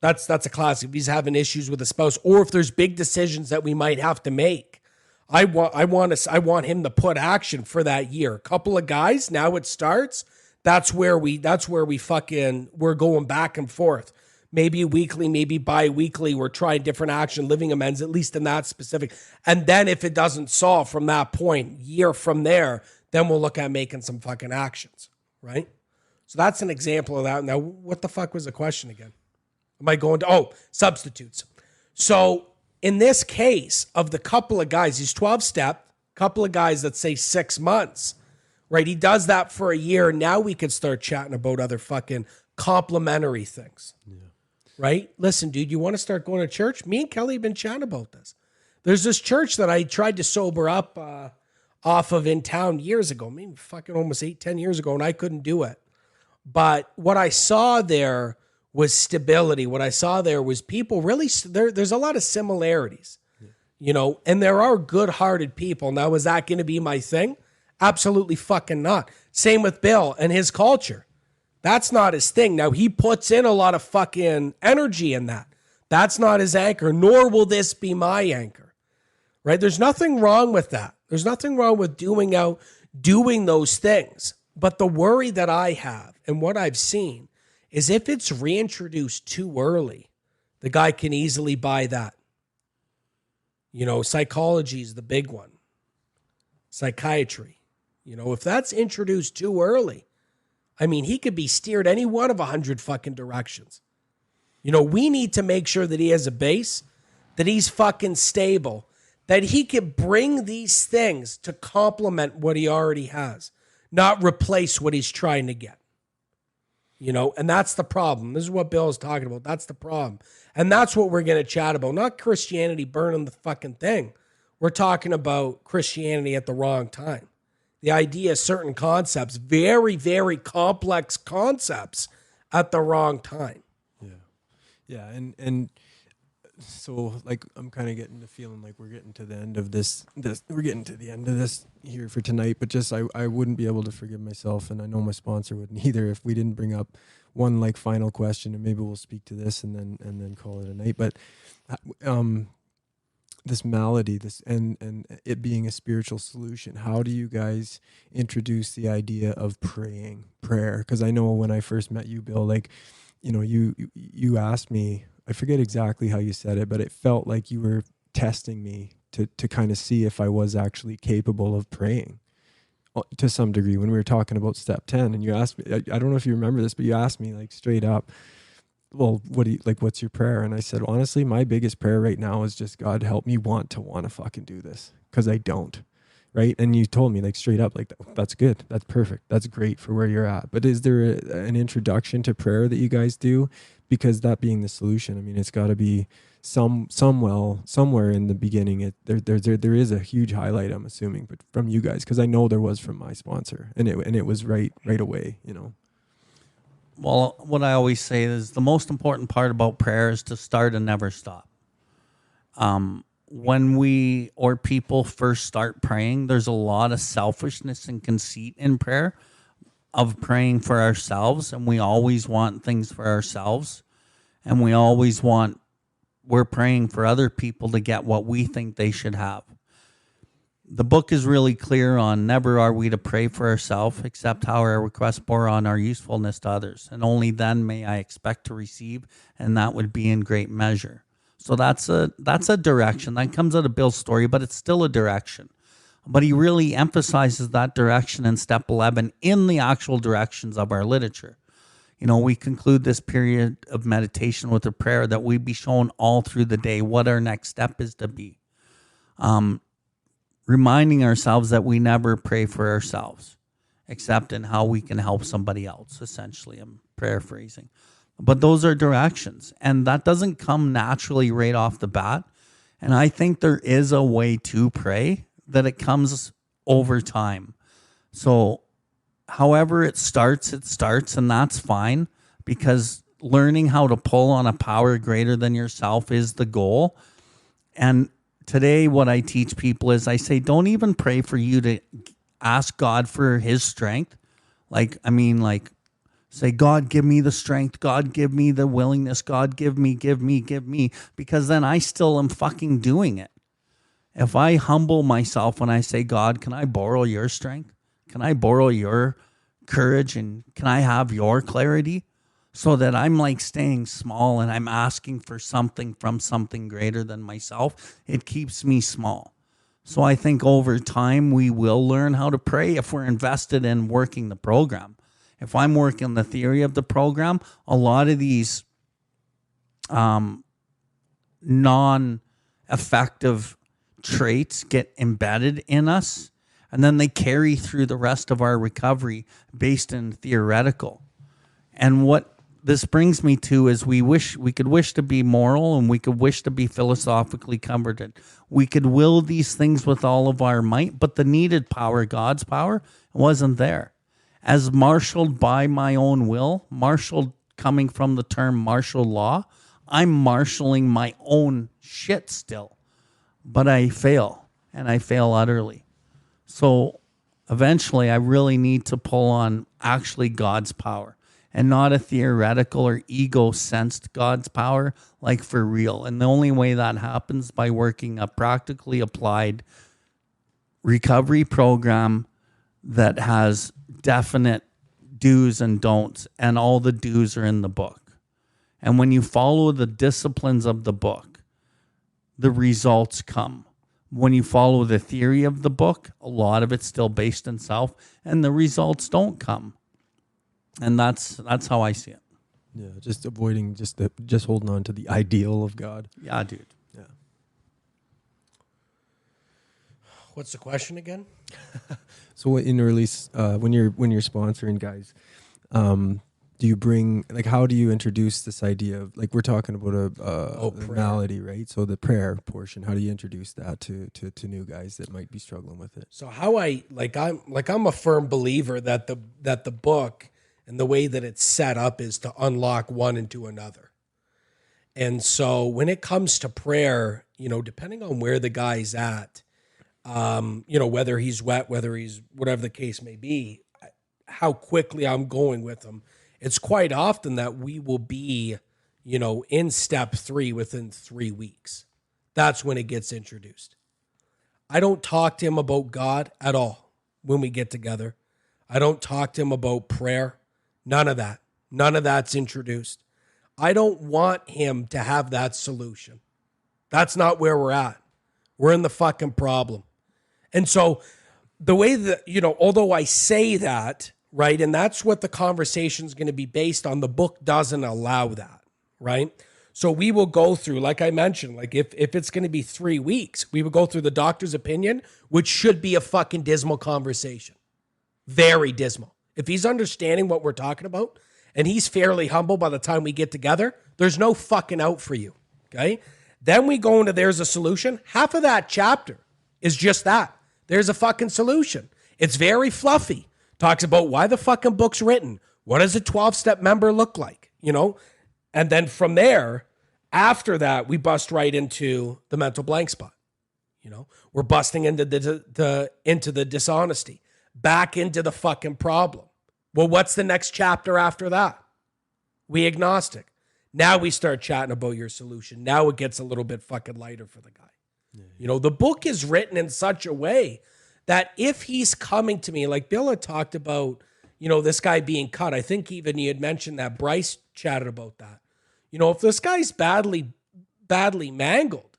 that's a classic. If he's having issues with a spouse or if there's big decisions that we might have to make, I want him to put action for that year. A couple of guys, now it starts. That's where we're going back and forth. Maybe weekly, maybe bi-weekly, we're trying different action, living amends, at least in that specific. And then if it doesn't solve from that point, year from there, then we'll look at making some fucking actions, right? So that's an example of that. Now, what the fuck was the question again? Am I going to, substitutes. So in this case of the couple of guys, he's 12-step, couple of guys that say 6 months, right? He does that for a year. Now we could start chatting about other fucking complementary things. Yeah. Right? Listen, dude, you want to start going to church? Me and Kelly have been chatting about this. There's this church that I tried to sober up off of in town years ago, maybe fucking almost 8-10 years ago, and I couldn't do it. But what I saw there was stability. What I saw there was people really, there's a lot of similarities, and there are good-hearted people. Now, is that going to be my thing? Absolutely fucking not. Same with Bill and his culture. That's not his thing. Now, he puts in a lot of fucking energy in that. That's not his anchor, nor will this be my anchor, right? There's nothing wrong with that. There's nothing wrong with doing those things. But the worry that I have and what I've seen is if it's reintroduced too early, the guy can easily buy that. Psychology is the big one. Psychiatry. If that's introduced too early, he could be steered any one of 100 fucking directions. We need to make sure that he has a base, that he's fucking stable, that he can bring these things to complement what he already has, not replace what he's trying to get. And that's the problem. This is what Bill is talking about. That's the problem. And that's what we're going to chat about. Not Christianity burning the fucking thing. We're talking about Christianity at the wrong time. The idea of certain concepts, very, very complex concepts at the wrong time. Yeah. And so like, I'm kind of getting the feeling like we're getting to the end of this, we're getting to the end of this here for tonight, but just, I wouldn't be able to forgive myself. And I know my sponsor wouldn't either if we didn't bring up one like final question, and maybe we'll speak to this and then call it a night. But, this malady, and it being a spiritual solution, how do you guys introduce the idea of prayer? Because I know when I first met you, Bill, like, you asked me, I forget exactly how you said it, but it felt like you were testing me to kind of see if I was actually capable of praying to some degree when we were talking about step 10. And you asked me, I don't know if you remember this, but you asked me like straight up, well, what's your prayer? And I said, honestly, my biggest prayer right now is just, God, help me want to fucking do this. Cause I don't. right? And you told me like straight up, like, that's good, that's perfect, that's great for where you're at. But is there an introduction to prayer that you guys do? Because that being the solution, I mean, it's got to be somewhere in the beginning. There is a huge highlight, I'm assuming, but from you guys, because I know there was from my sponsor, and it was right away, you know. Well, what I always say is the most important part about prayer is to start and never stop. When we or people first start praying, there's a lot of selfishness and conceit in prayer, of praying for ourselves, and we always want things for ourselves, and we're praying for other people to get what we think they should have. The book is really clear on never are we to pray for ourselves, except how our requests bore on our usefulness to others, and only then may I expect to receive, and that would be in great measure. So that's a direction that comes out of Bill's story, but it's still a direction. But he really emphasizes that direction in step 11 in the actual directions of our literature. You know, we conclude this period of meditation with a prayer that we be shown all through the day what our next step is to be. Reminding ourselves that we never pray for ourselves, except in how we can help somebody else, essentially. I'm paraphrasing. But those are directions, and that doesn't come naturally right off the bat. And I think there is a way to pray that it comes over time. So however it starts, and that's fine, because learning how to pull on a power greater than yourself is the goal. And today what I teach people is I say, don't even pray for you to ask God for his strength. Say, God, give me the strength. God, give me the willingness. God, give me, because then I still am fucking doing it. If I humble myself when I say, God, can I borrow your strength? Can I borrow your courage? And can I have your clarity? So that I'm like staying small and I'm asking for something from something greater than myself. It keeps me small. So I think over time we will learn how to pray if we're invested in working the program. If I'm working the theory of the program, a lot of these non-effective traits get embedded in us, and then they carry through the rest of our recovery based in theoretical. And what this brings me to is we could wish to be moral, and we could wish to be philosophically comforted. We could will these things with all of our might, but the needed power, God's power, wasn't there. As marshaled by my own will, marshaled coming from the term martial law, I'm marshaling my own shit still. But I fail, and I fail utterly. So eventually I really need to pull on actually God's power, and not a theoretical or ego-sensed God's power, like for real. And the only way that happens by working a practically applied recovery program that has definite do's and don'ts, and all the do's are in the book. And when you follow the disciplines of the book, the results come. When you follow the theory of the book, a lot of it's still based in self, and the results don't come. And that's how I see it. Yeah, just avoiding just holding on to the ideal of God. Yeah, dude. Yeah. What's the question again? So in release, when you're sponsoring guys, do you bring, like, how do you introduce this idea of, like, we're talking about a malady, right? So the prayer portion, how do you introduce that to new guys that might be struggling with it? So how I'm a firm believer that the book and the way that it's set up is to unlock one into another. And so when it comes to prayer, depending on where the guy's at, whether he's wet, whether he's whatever the case may be, how quickly I'm going with him. It's quite often that we will be, in step 3 within 3 weeks. That's when it gets introduced. I don't talk to him about God at all when we get together. I don't talk to him about prayer. None of that. None of that's introduced. I don't want him to have that solution. That's not where we're at. We're in the fucking problem. And so the way that, although I say that, right, and that's what the conversation is going to be based on, the book doesn't allow that, right? So we will go through, like I mentioned, like if it's going to be 3 weeks, we will go through the doctor's opinion, which should be a fucking dismal conversation. Very dismal. If he's understanding what we're talking about and he's fairly humble by the time we get together, there's no fucking out for you. Okay. Then we go into there's a solution. Half of that chapter is just that. There's a fucking solution. It's very fluffy. Talks about why the fucking book's written. What does a 12-step member look like? You know? And then from there, after that, we bust right into the mental blank spot. You know, we're busting into the dishonesty, back into the fucking problem. Well, what's the next chapter after that? We agnostic. Now we start chatting about your solution. Now it gets a little bit fucking lighter for the guy. Yeah. You know, the book is written in such a way that if he's coming to me, like Bill had talked about, you know, this guy being cut. I think even you had mentioned that Bryce chatted about that. You know, if this guy's badly mangled,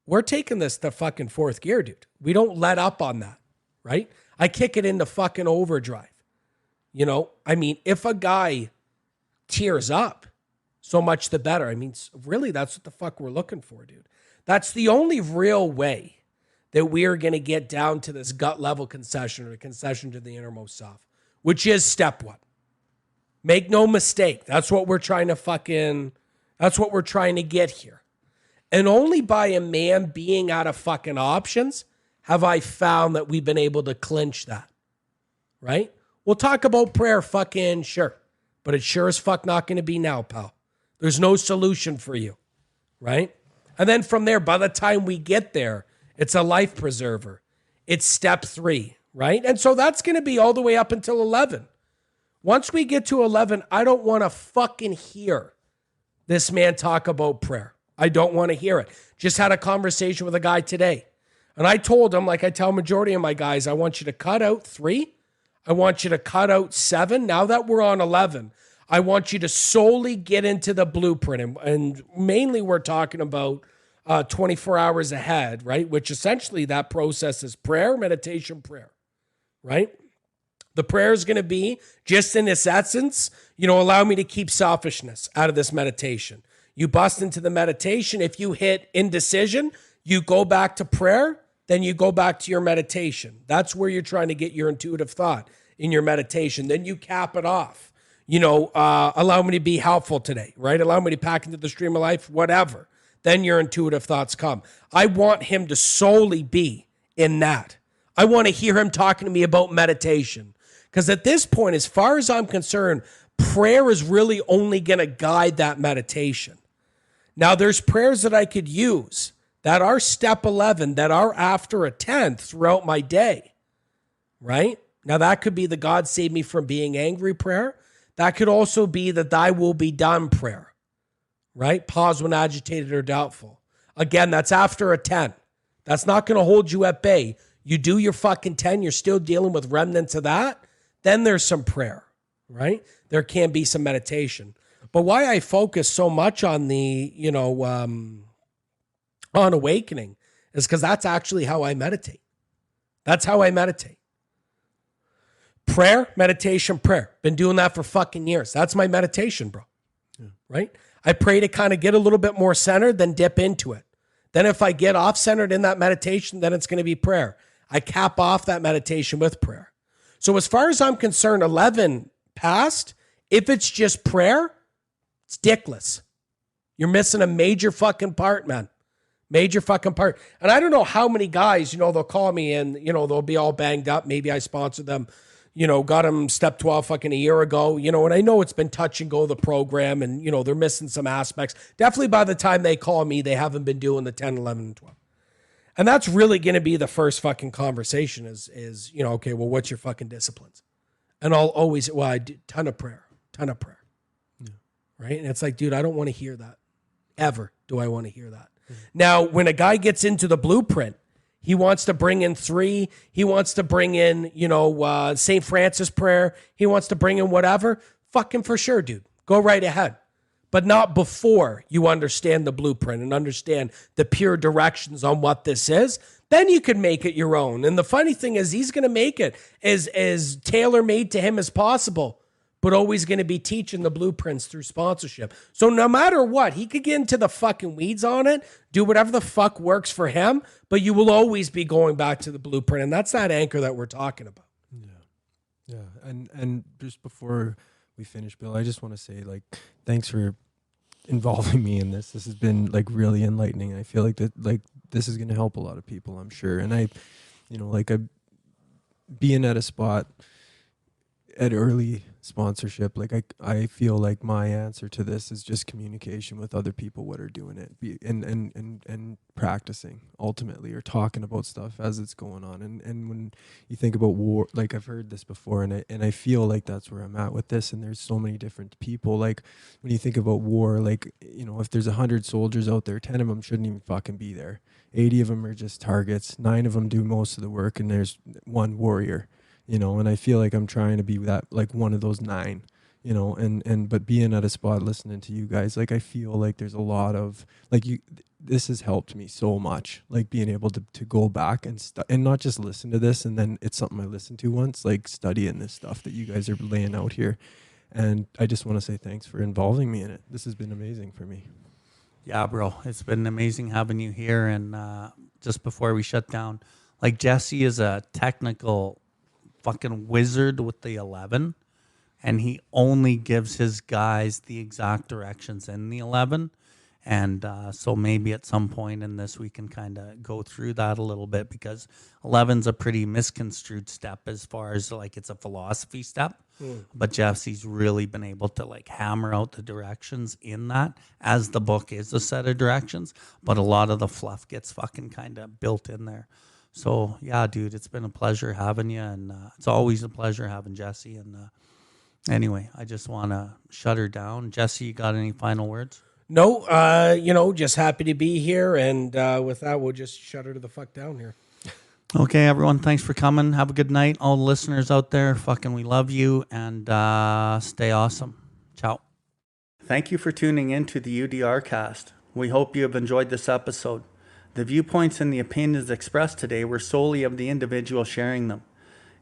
we're taking this to fucking fourth gear, dude. We don't let up on that, right? I kick it into fucking overdrive. You know, I mean, if a guy tears up, so much the better. I mean, really, that's what the fuck we're looking for, dude. That's the only real way that we are going to get down to this gut level concession or a concession to the innermost self, which is step one. Make no mistake. That's what we're trying to get here. And only by a man being out of fucking options have I found that we've been able to clinch that, right? We'll talk about prayer, fucking sure. But it's sure as fuck not going to be now, pal. There's no solution for you, right? And then from there, by the time we get there, it's a life preserver. It's step 3, right? And so that's going to be all the way up until 11. Once we get to 11, I don't want to fucking hear this man talk about prayer. I don't want to hear it. Just had a conversation with a guy today. And I told him, like I tell majority of my guys, I want you to cut out 3. I want you to cut out 7. Now that we're on 11, I want you to solely get into the blueprint. And mainly we're talking about 24 hours ahead, right? Which essentially that process is prayer, meditation, prayer, right? The prayer is going to be just in its essence, you know, allow me to keep selfishness out of this meditation. You bust into the meditation. If you hit indecision, you go back to prayer, then you go back to your meditation. That's where you're trying to get your intuitive thought in your meditation. Then you cap it off. You know, allow me to be helpful today, right? Allow me to pack into the stream of life, whatever. Then your intuitive thoughts come. I want him to solely be in that. I want to hear him talking to me about meditation. Because at this point, as far as I'm concerned, prayer is really only going to guide that meditation. Now, there's prayers that I could use that are step 11, that are after a 10th throughout my day, right? Now, that could be the God save me from being angry prayer. That could also be the thy will be done prayer, right? Pause when agitated or doubtful. Again, that's after a 10. That's not going to hold you at bay. You do your fucking 10, you're still dealing with remnants of that. Then there's some prayer, right? There can be some meditation. But why I focus so much on the, you know, on awakening is because that's actually how I meditate. That's how I meditate. Prayer, meditation, prayer. Been doing that for fucking years. That's my meditation, bro. Yeah. Right? I pray to kind of get a little bit more centered, then dip into it. Then if I get off-centered in that meditation, then it's going to be prayer. I cap off that meditation with prayer. So as far as I'm concerned, 11 past, if it's just prayer, it's dickless. You're missing a major fucking part, man. Major fucking part. And I don't know how many guys, you know, they'll call me and, you know, they'll be all banged up. Maybe I sponsored them, you know, got them step 12 fucking a year ago, you know, and I know it's been touch and go, the program, and, you know, they're missing some aspects. Definitely by the time they call me, they haven't been doing the 10, 11, and 12. And that's really going to be the first fucking conversation is, you know, okay, well, what's your fucking disciplines? And I'll always, well, I do ton of prayer. Yeah. Right? And it's like, dude, I don't want to hear that. Ever do I want to hear that. Mm-hmm. Now, when a guy gets into the blueprint, he wants to bring in 3. He wants to bring in, you know, St. Francis prayer. He wants to bring in whatever. Fucking for sure, dude. Go right ahead. But not before you understand the blueprint and understand the pure directions on what this is. Then you can make it your own. And the funny thing is he's going to make it as tailor-made to him as possible. but always going to be teaching the blueprints through sponsorship. So no matter what, he could get into the fucking weeds on it, do whatever the fuck works for him, but you will always be going back to the blueprint. And that's that anchor that we're talking about. Yeah. And just before we finish, Bill, I just want to say, like, thanks for involving me in this. This has been like really enlightening. I feel like that, like, this is going to help a lot of people, I'm sure. And I, like, I being at a spot at early sponsorship, like I feel like my answer to this is just communication with other people what are doing it, and practicing ultimately, or talking about stuff as it's going on. And when you think about war, like, I've heard this before, and I feel like that's where I'm at with this. And there's so many different people. Like, when you think about war, like, if there's 100 soldiers out there, 10 of them shouldn't even fucking be there. 80 of them are just targets. 9 of them do most of the work, and there's one warrior. And I feel like I'm trying to be that, like, one of those 9, but being at a spot listening to you guys, like, I feel like there's a lot of, like, this has helped me so much, like, being able to go back and not just listen to this and then it's something I listened to once, like, studying this stuff that you guys are laying out here. And I just want to say thanks for involving me in it. This has been amazing for me. Yeah, bro, it's been amazing having you here. And just before we shut down, like, Jesse is a technical fucking wizard with the 11, and he only gives his guys the exact directions in the 11. And so maybe at some point in this we can kind of go through that a little bit, because 11's a pretty misconstrued step as far as, like, it's a philosophy step. But Jesse's really been able to, like, hammer out the directions in that, as the book is a set of directions, but a lot of the fluff gets fucking kind of built in there. So, yeah, dude, it's been a pleasure having you, and it's always a pleasure having Jesse. And anyway, I just want to shut her down. Jesse, you got any final words? No, just happy to be here. And with that, we'll just shut her to the fuck down here. Okay, everyone, thanks for coming. Have a good night. All the listeners out there, fucking we love you, and stay awesome. Ciao. Thank you for tuning in to the UDRcast. We hope you have enjoyed this episode. The viewpoints and the opinions expressed today were solely of the individual sharing them.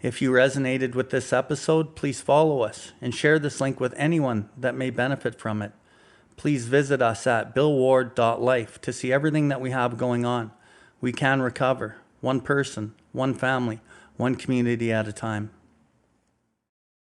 If you resonated with this episode, please follow us and share this link with anyone that may benefit from it. Please visit us at Billwardlife to see everything that we have going on. We can recover, one person, one family, one community at a time.